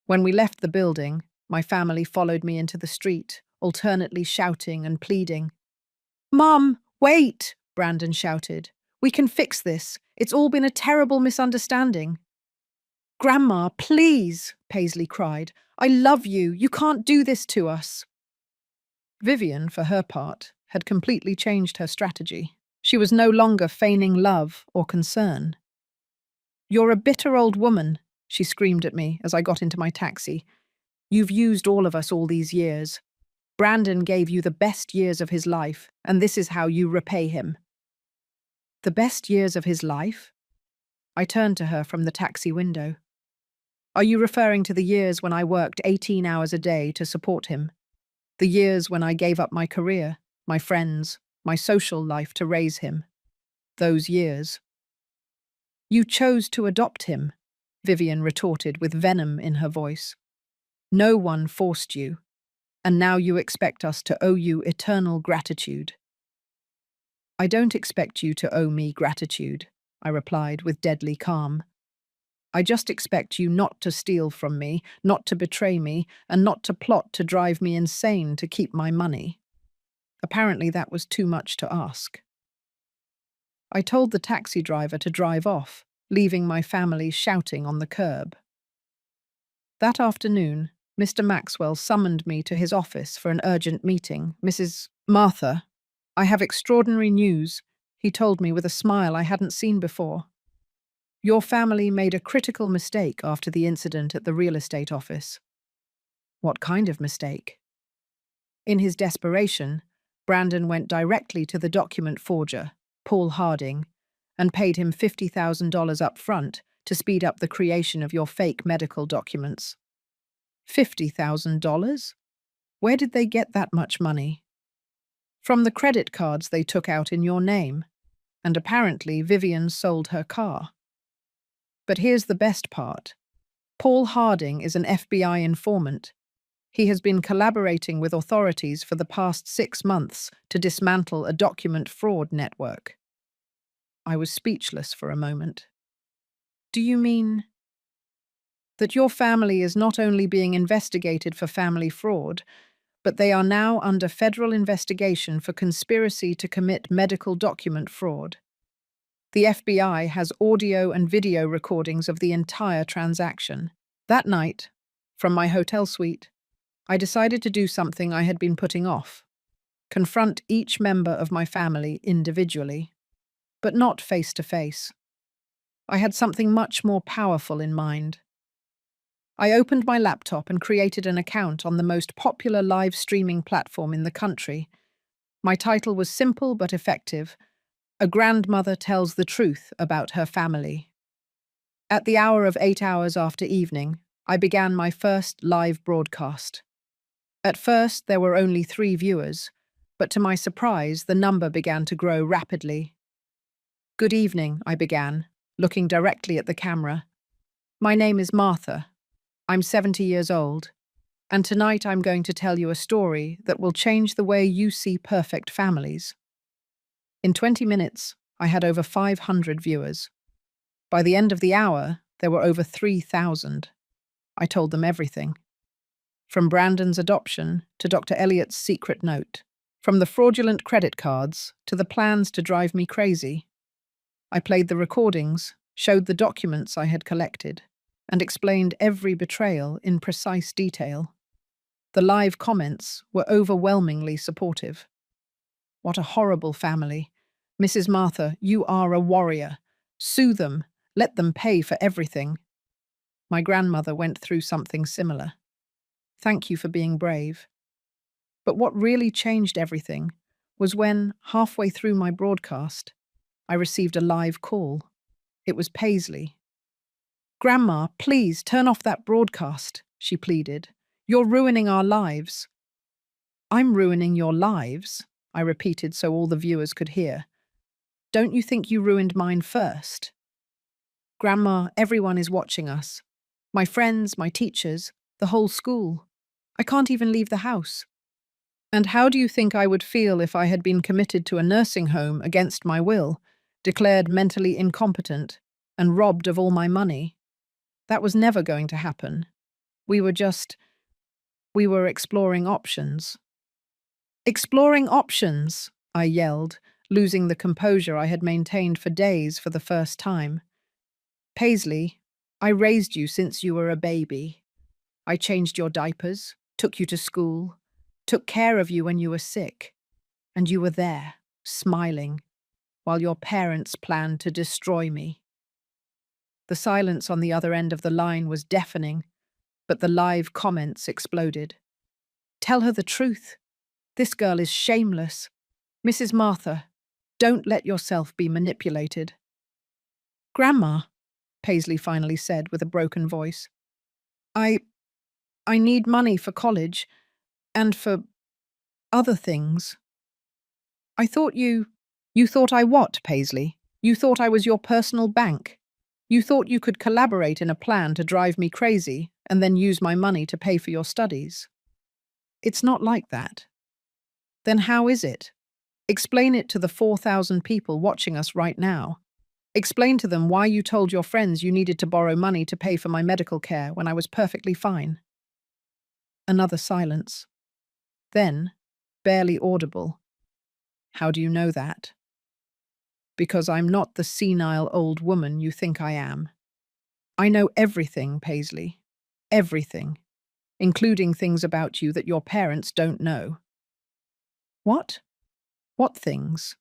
When we left the building, my family followed me into the street, alternately shouting and pleading. Mom, wait, Brandon shouted. We can fix this. It's all been a terrible misunderstanding. Grandma, please, Paisley cried. I love you. You can't do this to us. Vivian, for her part, had completely changed her strategy. She was no longer feigning love or concern. You're a bitter old woman, she screamed at me as I got into my taxi. You've used all of us all these years. Brandon gave you the best years of his life, and this is how you repay him. The best years of his life? I turned to her from the taxi window. Are you referring to the years when I worked 18 hours a day to support him? The years when I gave up my career, my friends, my social life to raise him? Those years. You chose to adopt him. Vivian retorted with venom in her voice. No one forced you, and now you expect us to owe you eternal gratitude. I don't expect you to owe me gratitude, I replied with deadly calm. I just expect you not to steal from me, not to betray me, and not to plot to drive me insane to keep my money. Apparently that was too much to ask. I told the taxi driver to drive off, leaving my family shouting on the curb. That afternoon, Mr. Maxwell summoned me to his office for an urgent meeting. Mrs. Martha, I have extraordinary news, he told me with a smile I hadn't seen before. Your family made a critical mistake after the incident at the real estate office. What kind of mistake? In his desperation, Brandon went directly to the document forger, Paul Harding, and paid him $50,000 up front to speed up the creation of your fake medical documents. $50,000? Where did they get that much money? From the credit cards they took out in your name, and apparently Vivian sold her car. But here's the best part. Paul Harding is an FBI informant. He has been collaborating with authorities for the past 6 months to dismantle a document fraud network. I was speechless for a moment. Do you mean that your family is not only being investigated for family fraud, but they are now under federal investigation for conspiracy to commit medical document fraud? The FBI has audio and video recordings of the entire transaction. That night, from my hotel suite, I decided to do something I had been putting off. Confront each member of my family individually, but not face to face. I had something much more powerful in mind. I opened my laptop and created an account on the most popular live streaming platform in the country. My title was simple but effective: A Grandmother Tells the Truth About Her Family. At the hour of 8 hours after evening, I began my first live broadcast. At first, there were only 3 viewers, but to my surprise, the number began to grow rapidly. Good evening, I began, looking directly at the camera. My name is Martha. I'm 70 years old, and tonight I'm going to tell you a story that will change the way you see perfect families. In 20 minutes, I had over 500 viewers. By the end of the hour, there were over 3,000. I told them everything. From Brandon's adoption to Dr. Elliott's secret note, from the fraudulent credit cards to the plans to drive me crazy. I played the recordings, showed the documents I had collected, and explained every betrayal in precise detail. The live comments were overwhelmingly supportive. What a horrible family. Mrs. Martha, you are a warrior. Sue them. Let them pay for everything. My grandmother went through something similar. Thank you for being brave. But what really changed everything was when, halfway through my broadcast, I received a live call. It was Paisley. Grandma, please turn off that broadcast, she pleaded. You're ruining our lives. I'm ruining your lives, I repeated so all the viewers could hear. Don't you think you ruined mine first? Grandma, everyone is watching us. My friends, my teachers, the whole school. I can't even leave the house. And how do you think I would feel if I had been committed to a nursing home against my will, declared mentally incompetent, and robbed of all my money? That was never going to happen. We were exploring options. Exploring options, I yelled, losing the composure I had maintained for days for the first time. Paisley, I raised you since you were a baby. I changed your diapers, took you to school, took care of you when you were sick, and you were there, smiling, while your parents planned to destroy me. The silence on the other end of the line was deafening, but the live comments exploded. Tell her the truth. This girl is shameless. Mrs. Martha, don't let yourself be manipulated. Grandma, Paisley finally said with a broken voice, I need money for college and for other things. I thought you thought I what, Paisley? You thought I was your personal bank? You thought you could collaborate in a plan to drive me crazy and then use my money to pay for your studies. It's not like that. Then how is it? Explain it to the 4,000 people watching us right now. Explain to them why you told your friends you needed to borrow money to pay for my medical care when I was perfectly fine. Another silence. Then, barely audible. How do you know that? Because I'm not the senile old woman you think I am. I know everything, Paisley. Everything. Including things about you that your parents don't know. What? What things?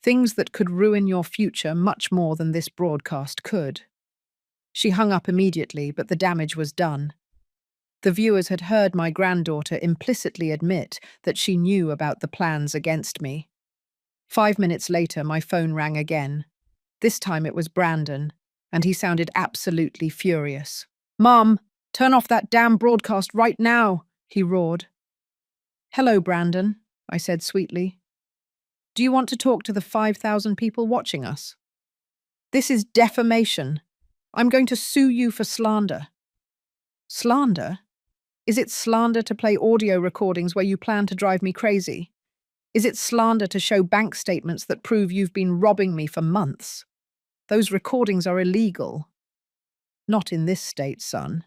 Things that could ruin your future much more than this broadcast could. She hung up immediately, but the damage was done. The viewers had heard my granddaughter implicitly admit that she knew about the plans against me. 5 minutes later, my phone rang again. This time it was Brandon, and he sounded absolutely furious. "Mom, turn off that damn broadcast right now," he roared. "Hello, Brandon," I said sweetly. "Do you want to talk to the 5,000 people watching us? This is defamation. I'm going to sue you for slander." "Slander? Is it slander to play audio recordings where you plan to drive me crazy? Is it slander to show bank statements that prove you've been robbing me for months? Those recordings are illegal." "Not in this state, son.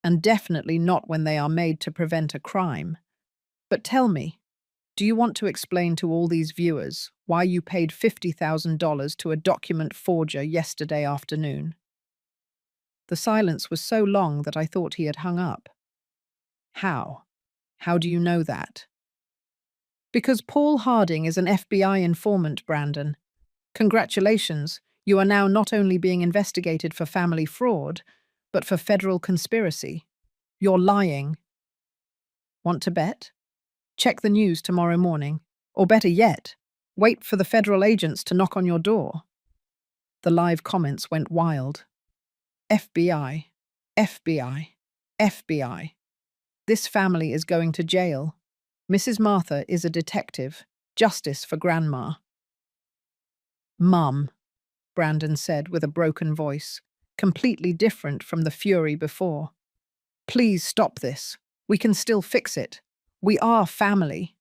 And definitely not when they are made to prevent a crime. But tell me, do you want to explain to all these viewers why you paid $50,000 to a document forger yesterday afternoon?" The silence was so long that I thought he had hung up. "How? How do you know that?" "Because Paul Harding is an FBI informant, Brandon. Congratulations, you are now not only being investigated for family fraud, but for federal conspiracy. You're lying." "Want to bet? Check the news tomorrow morning. Or better yet, wait for the federal agents to knock on your door." The live comments went wild. FBI, FBI, FBI. This family is going to jail. Mrs. Martha is a detective. Justice for Grandma. "Mum," Brandon said with a broken voice, completely different from the fury before. "Please stop this. We can still fix it. We are family."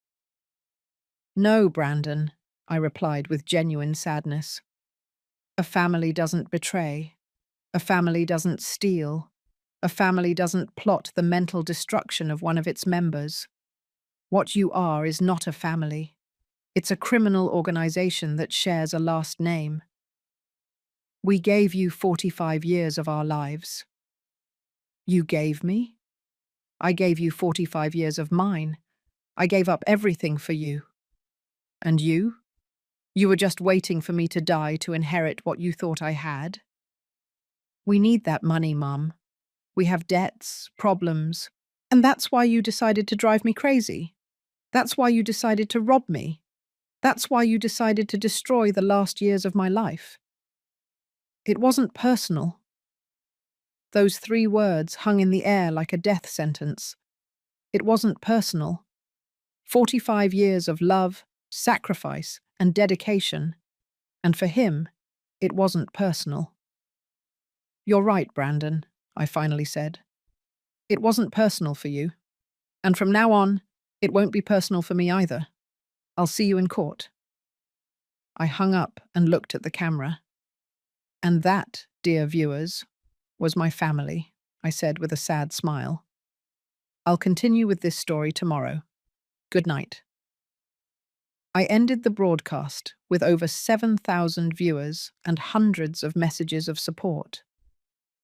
"No, Brandon," I replied with genuine sadness. "A family doesn't betray. A family doesn't steal. A family doesn't plot the mental destruction of one of its members. What you are is not a family. It's a criminal organization that shares a last name. We gave you 45 years of our lives." "You gave me? I gave you 45 years of mine. I gave up everything for you. And you? You were just waiting for me to die to inherit what you thought I had?" "We need that money, Mum. We have debts, problems. And that's why you decided to drive me crazy. That's why you decided to rob me. That's why you decided to destroy the last years of my life." It wasn't personal. Those 3 words hung in the air like a death sentence. It wasn't personal. 45 years of love, sacrifice, and dedication. And for him, it wasn't personal. "You're right, Brandon," I finally said. "It wasn't personal for you. And from now on, it won't be personal for me either. I'll see you in court." I hung up and looked at the camera. "And that, dear viewers, was my family," I said with a sad smile. "I'll continue with this story tomorrow. Good night." I ended the broadcast with over 7,000 viewers and hundreds of messages of support.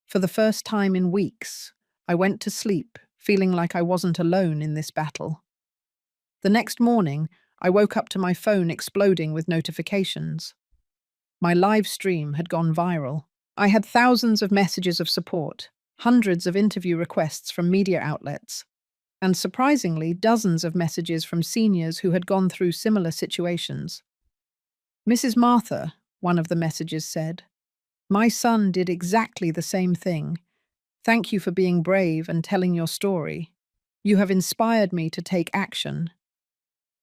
For the first time in weeks, I went to sleep feeling like I wasn't alone in this battle. The next morning, I woke up to my phone exploding with notifications. My live stream had gone viral. I had thousands of messages of support, hundreds of interview requests from media outlets, and surprisingly, dozens of messages from seniors who had gone through similar situations. "Mrs. Martha," one of the messages said, "my son did exactly the same thing. Thank you for being brave and telling your story. You have inspired me to take action."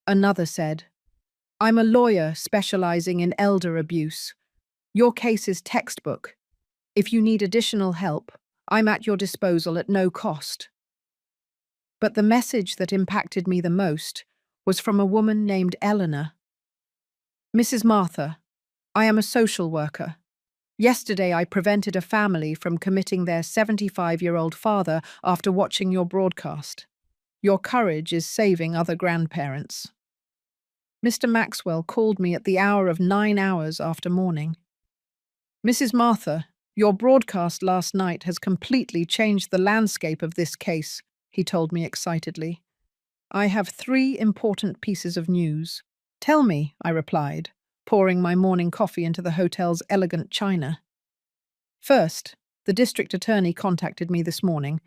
Another said, "I'm a lawyer specializing in elder abuse. Your case is textbook. If you need additional help, I'm at your disposal at no cost. But the message that impacted me the most was from a woman named Eleanor. Mrs. Martha, I am a social worker. Yesterday I prevented a family from committing their 75-year-old father after watching your broadcast. Your courage is saving other grandparents. Mr. Maxwell called me at the hour of 9 hours after morning. Mrs. Martha, your broadcast last night has completely changed the landscape of this case, he told me excitedly. I have 3 important pieces of news. Tell me, I replied, pouring my morning coffee into the hotel's elegant china. First, the district attorney contacted me this morning.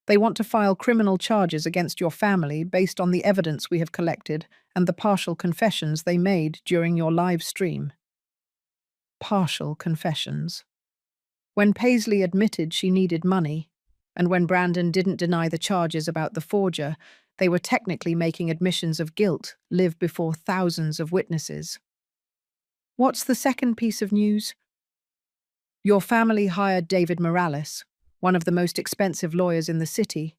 They want to file criminal charges against your family based on the evidence we have collected and the partial confessions they made during your live stream. Partial confessions. When Paisley admitted she needed money, and when Brandon didn't deny the charges about the forger, they were technically making admissions of guilt live before thousands of witnesses. What's the second piece of news? Your family hired David Morales, one of the most expensive lawyers in the city.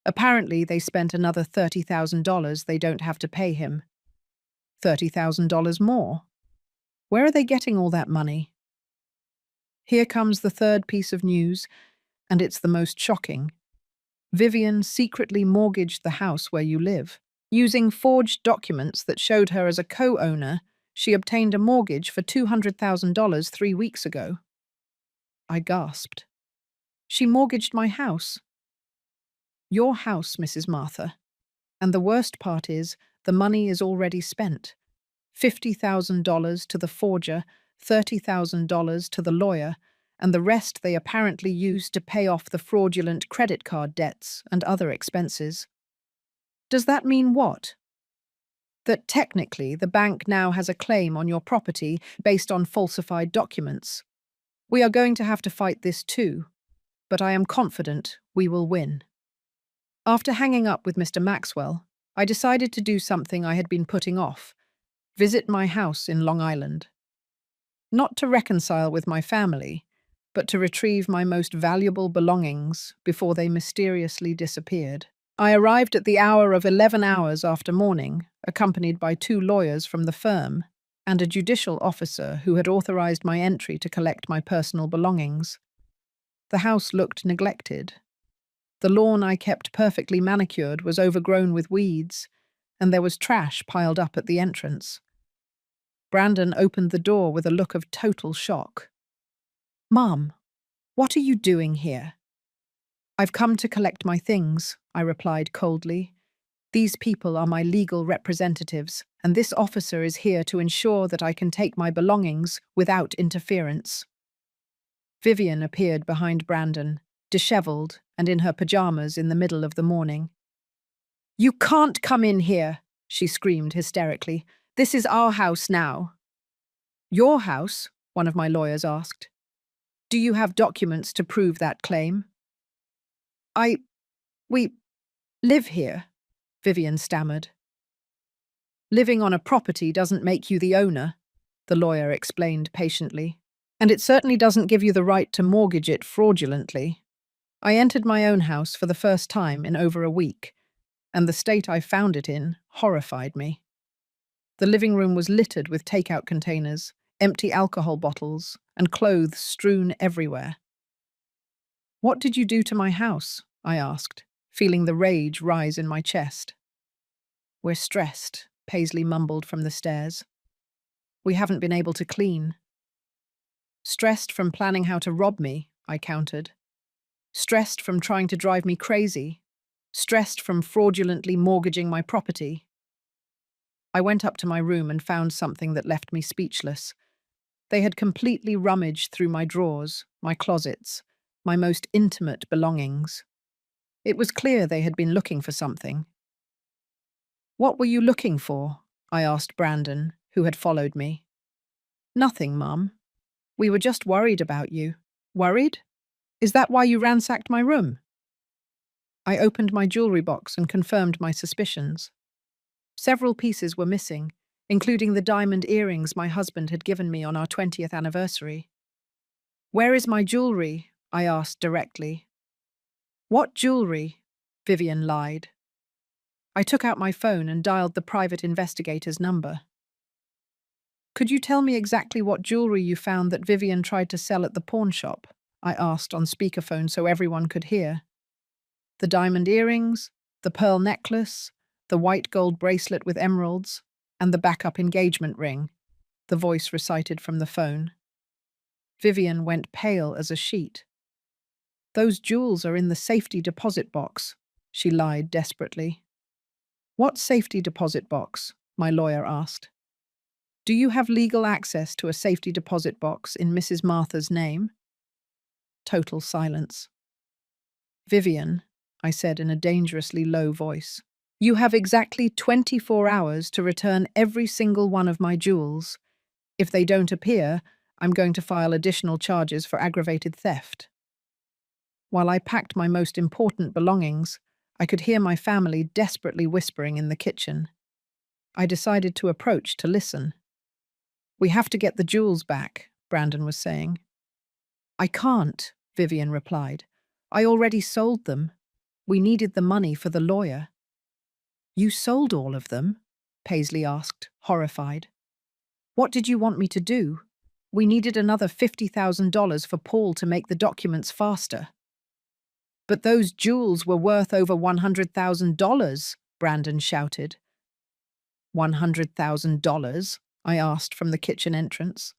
Apparently, they spent another $30,000 they don't have to pay him. $30,000 more? Where are they getting all that money? Here comes the third piece of news, and it's the most shocking. Vivian secretly mortgaged the house where you live. Using forged documents that showed her as a co-owner, she obtained a mortgage for $200,000 3 weeks ago. I gasped. She mortgaged my house. Your house, Mrs. Martha. And the worst part is, the money is already spent. $50,000 to the forger, $30,000 to the lawyer, and the rest they apparently used to pay off the fraudulent credit card debts and other expenses. Does that mean what? That technically the bank now has a claim on your property based on falsified documents. We are going to have to fight this too, but I am confident we will win. After hanging up with Mr. Maxwell, I decided to do something I had been putting off: visit my house in Long Island. Not to reconcile with my family, but to retrieve my most valuable belongings before they mysteriously disappeared. I arrived at the hour of 11 hours after morning, accompanied by 2 lawyers from the firm and a judicial officer who had authorized my entry to collect my personal belongings. The house looked neglected. The lawn I kept perfectly manicured was overgrown with weeds, and there was trash piled up at the entrance. Brandon opened the door with a look of total shock. "Mom, what are you doing here?" "I've come to collect my things," I replied coldly. "These people are my legal representatives, and this officer is here to ensure that I can take my belongings without interference." Vivian appeared behind Brandon, disheveled and in her pajamas in the middle of the morning. "You can't come in here," she screamed hysterically. "This is our house now." "Your house?" one of my lawyers asked. "Do you have documents to prove that claim?" We live here," Vivian stammered. "Living on a property doesn't make you the owner," the lawyer explained patiently. "And it certainly doesn't give you the right to mortgage it fraudulently." I entered my own house for the first time in over a week, and the state I found it in horrified me. The living room was littered with takeout containers, empty alcohol bottles, and clothes strewn everywhere. "What did you do to my house?" I asked, feeling the rage rise in my chest. "We're stressed," Paisley mumbled from the stairs. "We haven't been able to clean." "Stressed from planning how to rob me," I countered. "Stressed from trying to drive me crazy. Stressed from fraudulently mortgaging my property." I went up to my room and found something that left me speechless. They had completely rummaged through my drawers, my closets, my most intimate belongings. It was clear they had been looking for something. "What were you looking for?" I asked Brandon, who had followed me. "Nothing, Mum. We were just worried about you." "Worried? Is that why you ransacked my room?" I opened my jewelry box and confirmed my suspicions. Several pieces were missing, including the diamond earrings my husband had given me on our 20th anniversary. Where is my jewelry? I asked directly. What jewelry? Vivian lied. I took out my phone and dialed the private investigator's number. Could you tell me exactly what jewelry you found that Vivian tried to sell at the pawn shop? I asked on speakerphone so everyone could hear. The diamond earrings, the pearl necklace, the white gold bracelet with emeralds, and the backup engagement ring, the voice recited from the phone. Vivian went pale as a sheet. Those jewels are in the safety deposit box, she lied desperately. What safety deposit box? My lawyer asked. Do you have legal access to a safety deposit box in Mrs. Martha's name? Total silence. Vivian, I said in a dangerously low voice, you have exactly 24 hours to return every single one of my jewels. If they don't appear, I'm going to file additional charges for aggravated theft. While I packed my most important belongings, I could hear my family desperately whispering in the kitchen. I decided to approach to listen. We have to get the jewels back, Brandon was saying. I can't, Vivian replied. I already sold them. We needed the money for the lawyer. You sold all of them? Paisley asked, horrified. What did you want me to do? We needed another $50,000 for Paul to make the documents faster. But those jewels were worth over $100,000, Brandon shouted. $100,000? I asked from the kitchen entrance.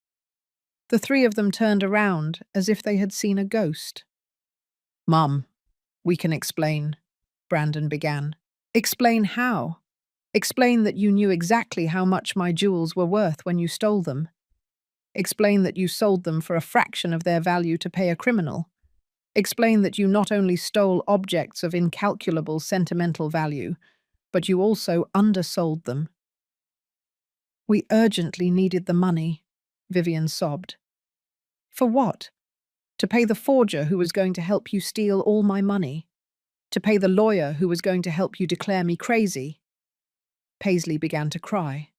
The three of them turned around as if they had seen a ghost. Mum, we can explain, Brandon began. Explain how? Explain that you knew exactly how much my jewels were worth when you stole them. Explain that you sold them for a fraction of their value to pay a criminal. Explain that you not only stole objects of incalculable sentimental value, but you also undersold them. We urgently needed the money, Vivian sobbed. For what? To pay the forger who was going to help you steal all my money? To pay the lawyer who was going to help you declare me crazy? Paisley began to cry.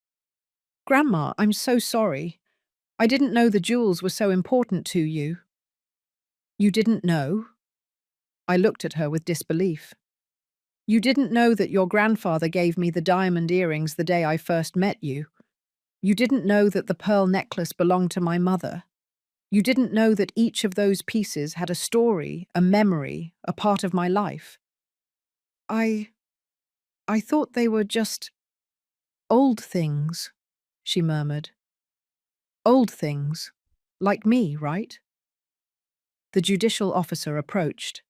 Grandma, I'm so sorry. I didn't know the jewels were so important to you. You didn't know? I looked at her with disbelief. You didn't know that your grandfather gave me the diamond earrings the day I first met you. You didn't know that the pearl necklace belonged to my mother. You didn't know that each of those pieces had a story, a memory, a part of my life. I thought they were just old things, she murmured. Old things. Like me, right? The judicial officer approached.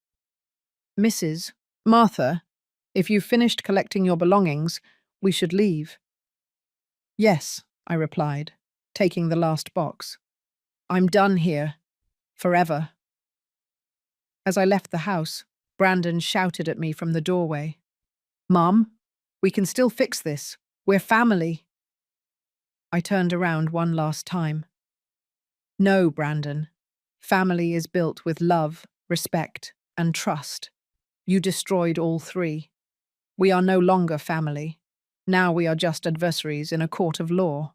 Mrs. Martha, if you've finished collecting your belongings, we should leave. Yes, I replied, taking the last box. I'm done here. Forever. As I left the house, Brandon shouted at me from the doorway. Mom, we can still fix this. We're family. I turned around one last time. No, Brandon. Family is built with love, respect, and trust. You destroyed all three. We are no longer family. Now we are just adversaries in a court of law.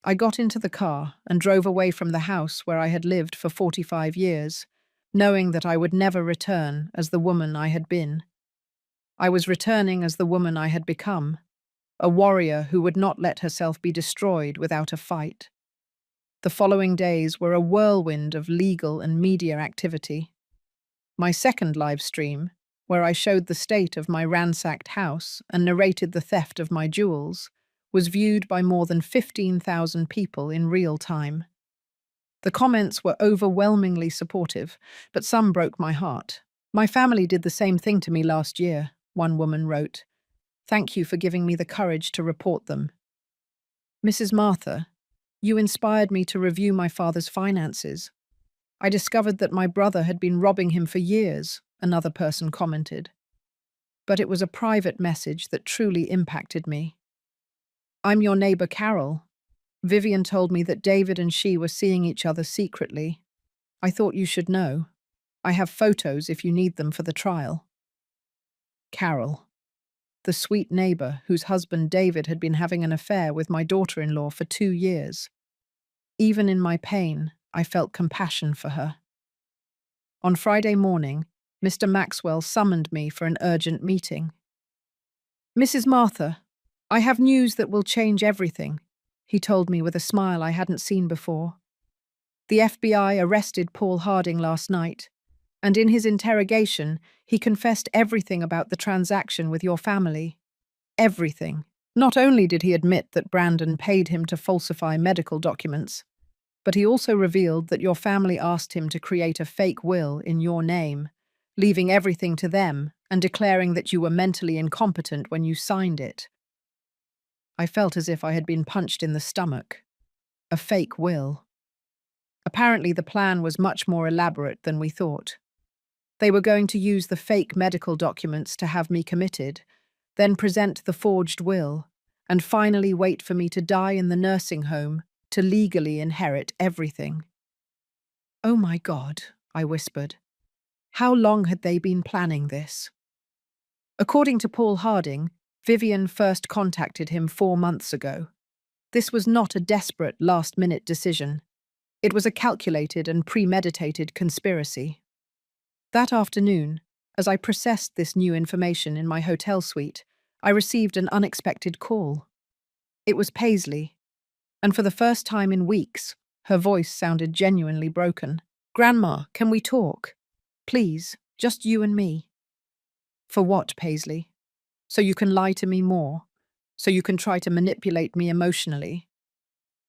I got into the car and drove away from the house where I had lived for 45 years, knowing that I would never return as the woman I had been. I was returning as the woman I had become, a warrior who would not let herself be destroyed without a fight. The following days were a whirlwind of legal and media activity. My second live stream, where I showed the state of my ransacked house and narrated the theft of my jewels, was viewed by more than 15,000 people in real time. The comments were overwhelmingly supportive, but some broke my heart. My family did the same thing to me last year, one woman wrote. Thank you for giving me the courage to report them. Mrs. Martha, you inspired me to review my father's finances. I discovered that my brother had been robbing him for years, another person commented. But it was a private message that truly impacted me. I'm your neighbor Carol. Vivian told me that David and she were seeing each other secretly. I thought you should know. I have photos if you need them for the trial. Carol, the sweet neighbor whose husband David had been having an affair with my daughter-in-law for 2 years. Even in my pain, I felt compassion for her. On Friday morning, Mr. Maxwell summoned me for an urgent meeting. "Mrs. Martha, I have news that will change everything," he told me with a smile I hadn't seen before. "The FBI arrested Paul Harding last night, and in his interrogation, he confessed everything about the transaction with your family. Everything. Not only did he admit that Brandon paid him to falsify medical documents, but he also revealed that your family asked him to create a fake will in your name, leaving everything to them and declaring that you were mentally incompetent when you signed it." I felt as if I had been punched in the stomach. A fake will. Apparently, the plan was much more elaborate than we thought. They were going to use the fake medical documents to have me committed, then present the forged will, and finally wait for me to die in the nursing home to legally inherit everything. "Oh my God," I whispered. How long had they been planning this? According to Paul Harding, Vivian first contacted him 4 months ago. This was not a desperate, last-minute decision. It was a calculated and premeditated conspiracy. That afternoon, as I processed this new information in my hotel suite, I received an unexpected call. It was Paisley, and for the first time in weeks, her voice sounded genuinely broken. "Grandma, can we talk? Please, just you and me." "For what, Paisley? So you can lie to me more? So you can try to manipulate me emotionally?"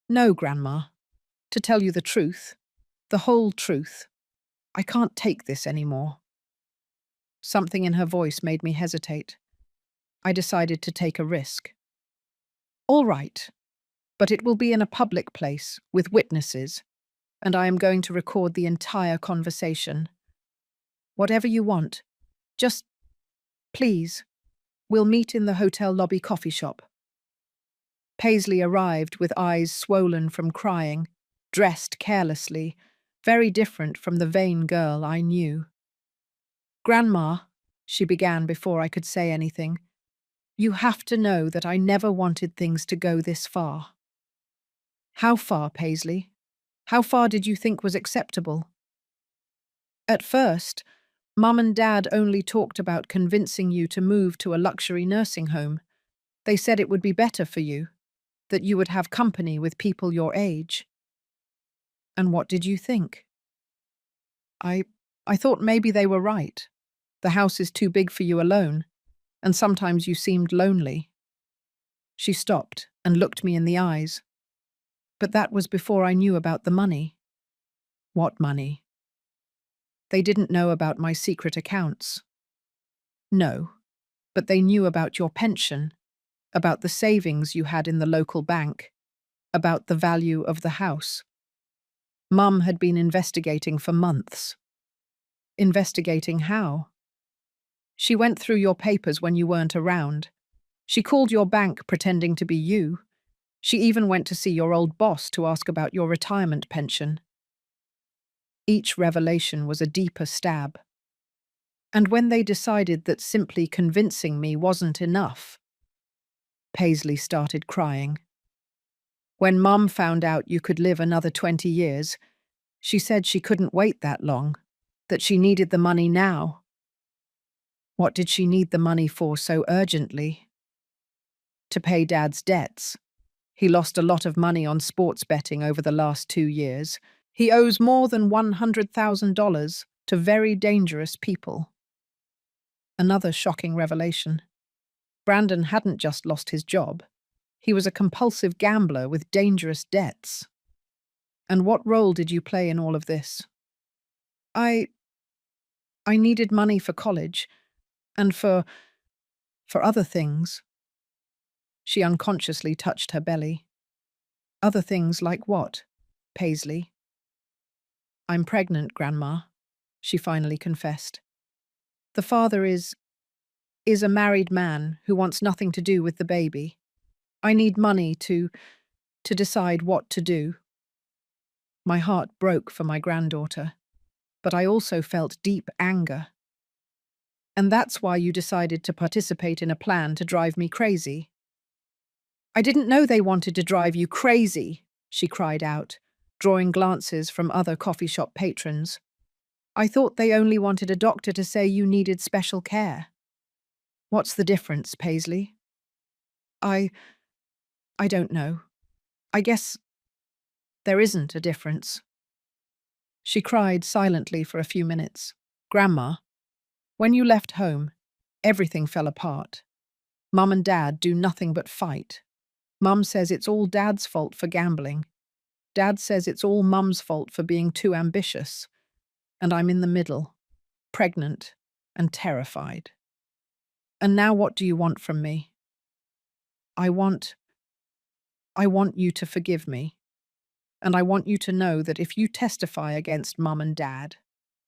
"No, Grandma. To tell you the truth, the whole truth, I can't take this anymore." Something in her voice made me hesitate. I decided to take a risk. "All right, but it will be in a public place, with witnesses, and I am going to record the entire conversation. Whatever you want, just, please, we'll meet in the hotel lobby coffee shop." Paisley arrived with eyes swollen from crying, dressed carelessly, very different from the vain girl I knew. "Grandma," she began before I could say anything, "you have to know that I never wanted things to go this far." "How far, Paisley? How far did you think was acceptable?" "At first, Mum and Dad only talked about convincing you to move to a luxury nursing home. They said it would be better for you, that you would have company with people your age." "And what did you think?" I thought maybe they were right. The house is too big for you alone, and sometimes you seemed lonely." She stopped and looked me in the eyes. "But that was before I knew about the money." "What money?" "They didn't know about my secret accounts." "No, but they knew about your pension, about the savings you had in the local bank, about the value of the house. Mum had been investigating for months." "Investigating how?" "She went through your papers when you weren't around. She called your bank pretending to be you. She even went to see your old boss to ask about your retirement pension." Each revelation was a deeper stab. "And when they decided that simply convincing me wasn't enough," Paisley started crying. "When Mum found out you could live another 20 years, she said she couldn't wait that long, that she needed the money now." "What did she need the money for so urgently?" "To pay Dad's debts. He lost a lot of money on sports betting over the last 2 years. He owes more than $100,000 to very dangerous people." Another shocking revelation. Brandon hadn't just lost his job. He was a compulsive gambler with dangerous debts. "And what role did you play in all of this?" I needed money for college, and for other things." She unconsciously touched her belly. "Other things like what, Paisley?" "I'm pregnant, Grandma," she finally confessed. "The father is a married man who wants nothing to do with the baby. I need money to decide what to do." My heart broke for my granddaughter, but I also felt deep anger. "And that's why you decided to participate in a plan to drive me crazy?" "I didn't know they wanted to drive you crazy," she cried out, drawing glances from other coffee shop patrons. I thought they only wanted a doctor to say you needed special care. What's the difference, Paisley? I don't know. I guess there isn't a difference. She cried silently for a few minutes. Grandma, when you left home, everything fell apart. Mum and Dad do nothing but fight. Mum says it's all Dad's fault for gambling. Dad says it's all Mum's fault for being too ambitious. And I'm in the middle, pregnant and terrified. And now what do you want from me? I want you to forgive me. And I want you to know that if you testify against Mum and Dad,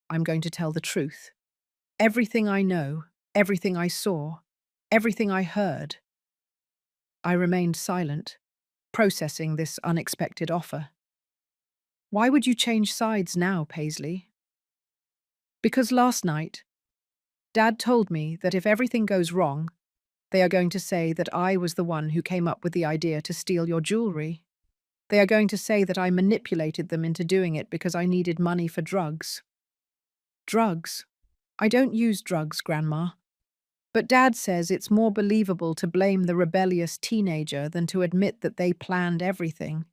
I'm going to tell the truth. Everything I know, everything I saw, everything I heard. I remained silent, processing this unexpected offer. Why would you change sides now, Paisley? Because last night, Dad told me that if everything goes wrong, they are going to say that I was the one who came up with the idea to steal your jewelry. They are going to say that I manipulated them into doing it because I needed money for drugs. Drugs? I don't use drugs, Grandma. But Dad says it's more believable to blame the rebellious teenager than to admit that they planned everything.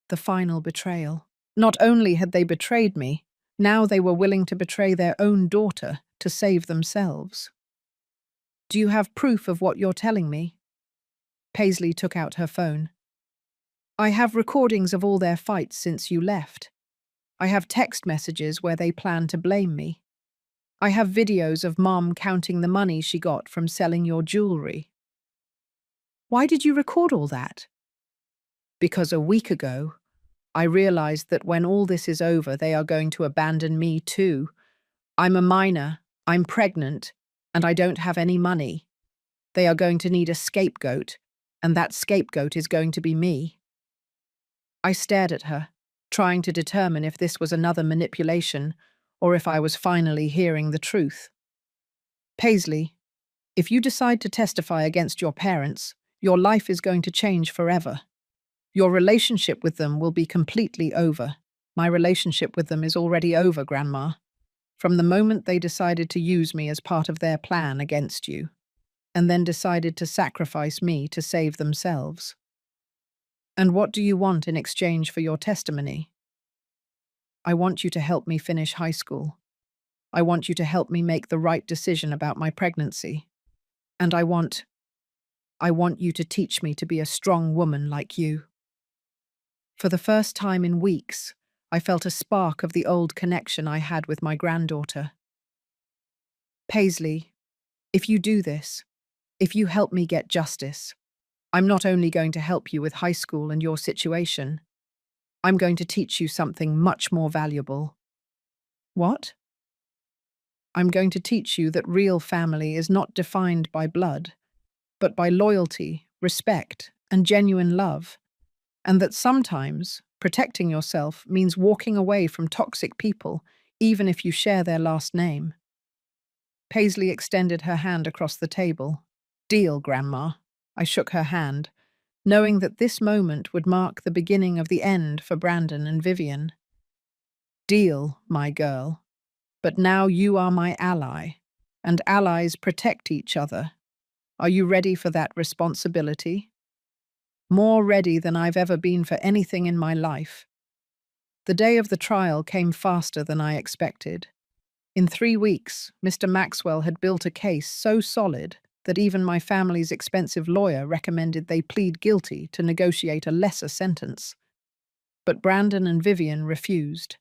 The final betrayal. Not only had they betrayed me, now they were willing to betray their own daughter to save themselves. Do you have proof of what you're telling me? Paisley took out her phone. I have recordings of all their fights since you left. I have text messages where they plan to blame me. I have videos of Mom counting the money she got from selling your jewelry. Why did you record all that? Because a week ago, I realized that when all this is over, they are going to abandon me too. I'm a minor, I'm pregnant, and I don't have any money. They are going to need a scapegoat, and that scapegoat is going to be me. I stared at her, trying to determine if this was another manipulation or if I was finally hearing the truth. Paisley, if you decide to testify against your parents, your life is going to change forever. Your relationship with them will be completely over. My relationship with them is already over, Grandma. From the moment they decided to use me as part of their plan against you, and then decided to sacrifice me to save themselves. And what do you want in exchange for your testimony? I want you to help me finish high school. I want you to help me make the right decision about my pregnancy. And I want you to teach me to be a strong woman like you. For the first time in weeks, I felt a spark of the old connection I had with my granddaughter. Paisley, if you do this, if you help me get justice, I'm not only going to help you with high school and your situation, I'm going to teach you something much more valuable. What? I'm going to teach you that real family is not defined by blood, but by loyalty, respect, and genuine love, and that sometimes protecting yourself means walking away from toxic people, even if you share their last name. Paisley extended her hand across the table. Deal, Grandma. I shook her hand, knowing that this moment would mark the beginning of the end for Brandon and Vivian. Deal, my girl. But now you are my ally, and allies protect each other. Are you ready for that responsibility? More ready than I've ever been for anything in my life. The day of the trial came faster than I expected. In 3 weeks, Mr. Maxwell had built a case so solid that even my family's expensive lawyer recommended they plead guilty to negotiate a lesser sentence. But Brandon and Vivian refused.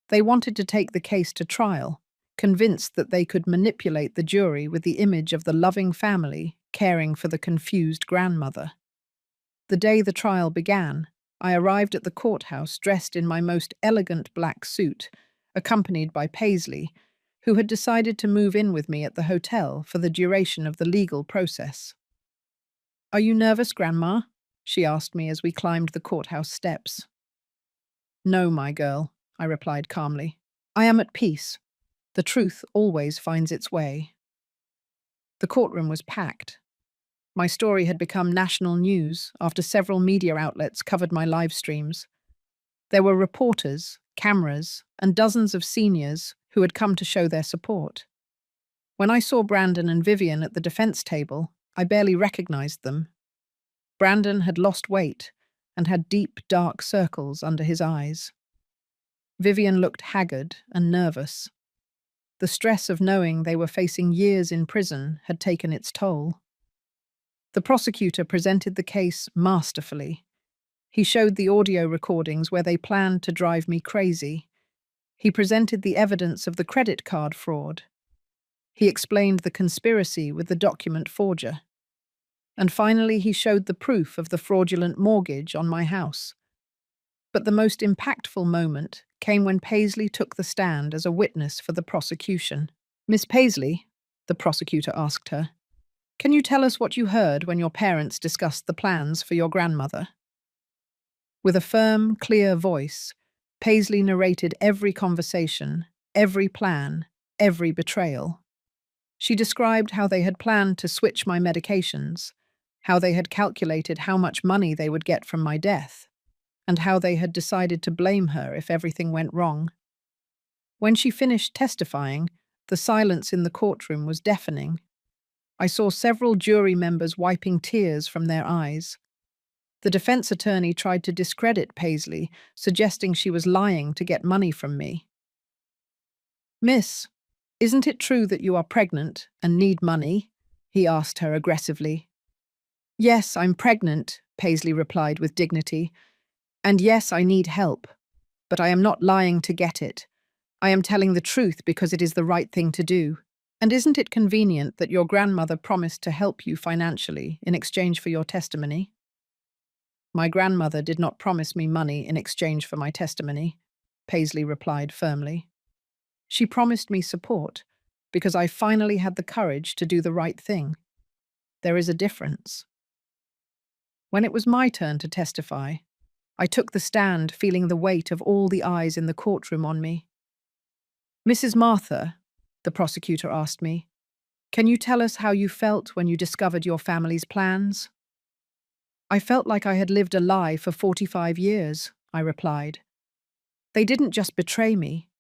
They wanted to take the case to trial, convinced that they could manipulate the jury with the image of the loving family caring for the confused grandmother. The day the trial began, I arrived at the courthouse dressed in my most elegant black suit, accompanied by Paisley, who had decided to move in with me at the hotel for the duration of the legal process. Are you nervous, Grandma? She asked me as we climbed the courthouse steps. No, my girl, I replied calmly. I am at peace. The truth always finds its way. The courtroom was packed. My story had become national news after several media outlets covered my live streams. There were reporters, cameras, and dozens of seniors who had come to show their support. When I saw Brandon and Vivian at the defense table, I barely recognized them. Brandon had lost weight and had deep, dark circles under his eyes. Vivian looked haggard and nervous. The stress of knowing they were facing years in prison had taken its toll. The prosecutor presented the case masterfully. He showed the audio recordings where they planned to drive me crazy. He presented the evidence of the credit card fraud. He explained the conspiracy with the document forger. And finally, he showed the proof of the fraudulent mortgage on my house. But the most impactful moment came when Paisley took the stand as a witness for the prosecution. "Miss Paisley," the prosecutor asked her, "can you tell us what you heard when your parents discussed the plans for your grandmother?" With a firm, clear voice, Paisley narrated every conversation, every plan, every betrayal. She described how they had planned to switch my medications, how they had calculated how much money they would get from my death, and how they had decided to blame her if everything went wrong. When she finished testifying, the silence in the courtroom was deafening. I saw several jury members wiping tears from their eyes. The defense attorney tried to discredit Paisley, suggesting she was lying to get money from me. "Miss, isn't it true that you are pregnant and need money?" he asked her aggressively. "Yes, I'm pregnant," Paisley replied with dignity. "And yes, I need help. But I am not lying to get it. I am telling the truth because it is the right thing to do. And isn't it convenient that your grandmother promised to help you financially in exchange for your testimony?" "My grandmother did not promise me money in exchange for my testimony," Paisley replied firmly. "She promised me support because I finally had the courage to do the right thing. There is a difference." When it was my turn to testify, I took the stand feeling the weight of all the eyes in the courtroom on me. "Mrs. Martha," the prosecutor asked me, "can you tell us how you felt when you discovered your family's plans?" "I felt like I had lived a lie for 45 years, I replied. "They didn't just betray me.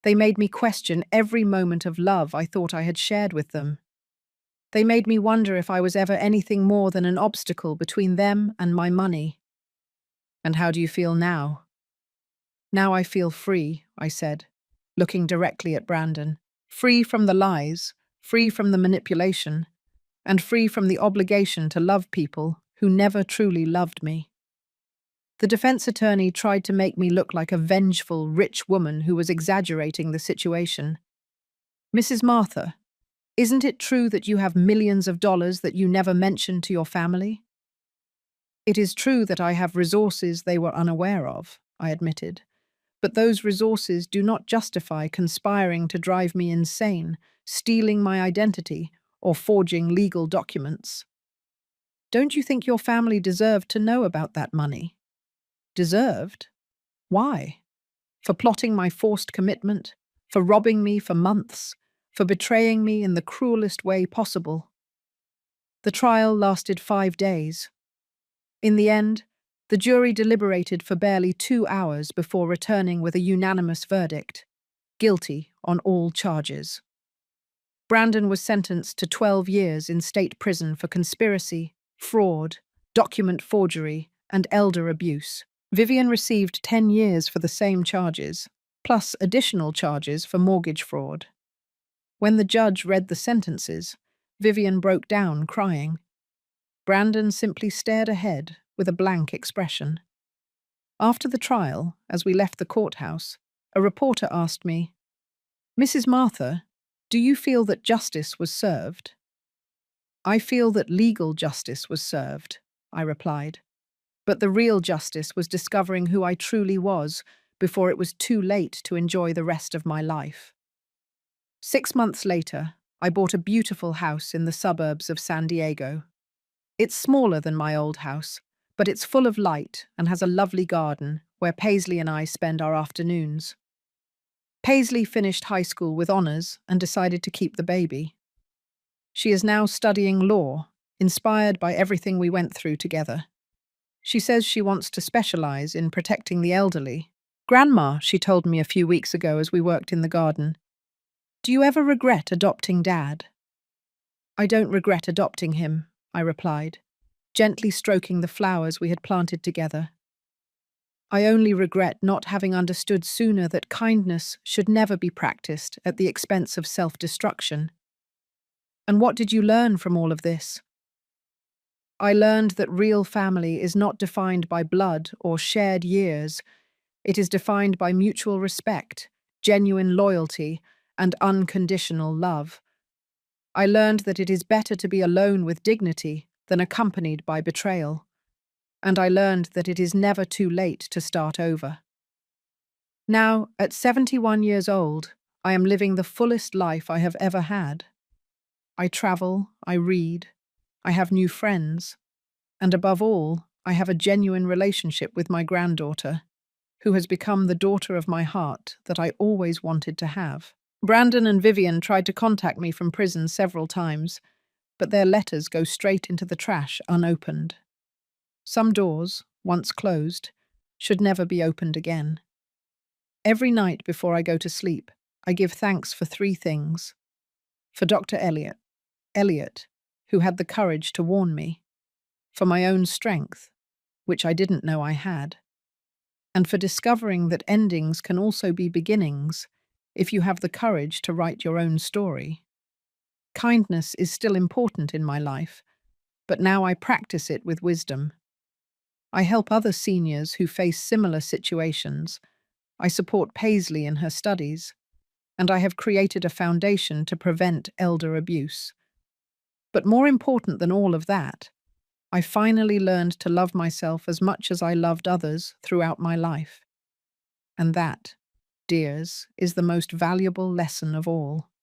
They made me question every moment of love I thought I had shared with them. They made me wonder if I was ever anything more than an obstacle between them and my money." "And how do you feel now?" "Now I feel free," I said, looking directly at Brandon. "Free from the lies, free from the manipulation, and free from the obligation to love people who never truly loved me." The defense attorney tried to make me look like a vengeful, rich woman who was exaggerating the situation. "Mrs. Martha, isn't it true that you have millions of dollars that you never mentioned to your family?" "It is true that I have resources they were unaware of," I admitted. "But those resources do not justify conspiring to drive me insane, stealing my identity, or forging legal documents." "Don't you think your family deserved to know about that money?" "Deserved? Why? For plotting my forced commitment, for robbing me for months, for betraying me in the cruelest way possible." The trial lasted 5 days. In the end, the jury deliberated for barely 2 hours before returning with a unanimous verdict: guilty on all charges. Brandon was sentenced to 12 years in state prison for conspiracy, fraud, document forgery, and elder abuse. Vivian received 10 years for the same charges, plus additional charges for mortgage fraud. When the judge read the sentences, Vivian broke down crying. Brandon simply stared ahead with a blank expression. After the trial, as we left the courthouse, a reporter asked me, "Mrs. Martha, do you feel that justice was served?" "I feel that legal justice was served," I replied. "But the real justice was discovering who I truly was before it was too late to enjoy the rest of my life." 6 months later, I bought a beautiful house in the suburbs of San Diego. It's smaller than my old house, but it's full of light and has a lovely garden where Paisley and I spend our afternoons. Paisley finished high school with honors and decided to keep the baby. She is now studying law, inspired by everything we went through together. She says she wants to specialize in protecting the elderly Grandma, she told me a few weeks ago as we worked in the garden, do you ever regret adopting Dad? I don't regret adopting him, I replied, gently stroking the flowers we had planted together. I only regret not having understood sooner that kindness should never be practiced at the expense of self-destruction. And what did you learn from all of this? I learned that real family is not defined by blood or shared years. It is defined by mutual respect, genuine loyalty, and unconditional love. I learned that it is better to be alone with dignity than accompanied by betrayal. And I learned that it is never too late to start over. Now, at 71 years old, I am living the fullest life I have ever had. I travel, I read, I have new friends, and above all, I have a genuine relationship with my granddaughter, who has become the daughter of my heart that I always wanted to have. Brandon and Vivian tried to contact me from prison several times, but their letters go straight into the trash unopened. Some doors, once closed, should never be opened again. Every night before I go to sleep, I give thanks for three things. For Dr. Elliot, who had the courage to warn me. For my own strength, which I didn't know I had. And for discovering that endings can also be beginnings if you have the courage to write your own story. Kindness is still important in my life, but now I practice it with wisdom. I help other seniors who face similar situations. I support Paisley in her studies, and I have created a foundation to prevent elder abuse. But more important than all of that, I finally learned to love myself as much as I loved others throughout my life. And that, dears, is the most valuable lesson of all.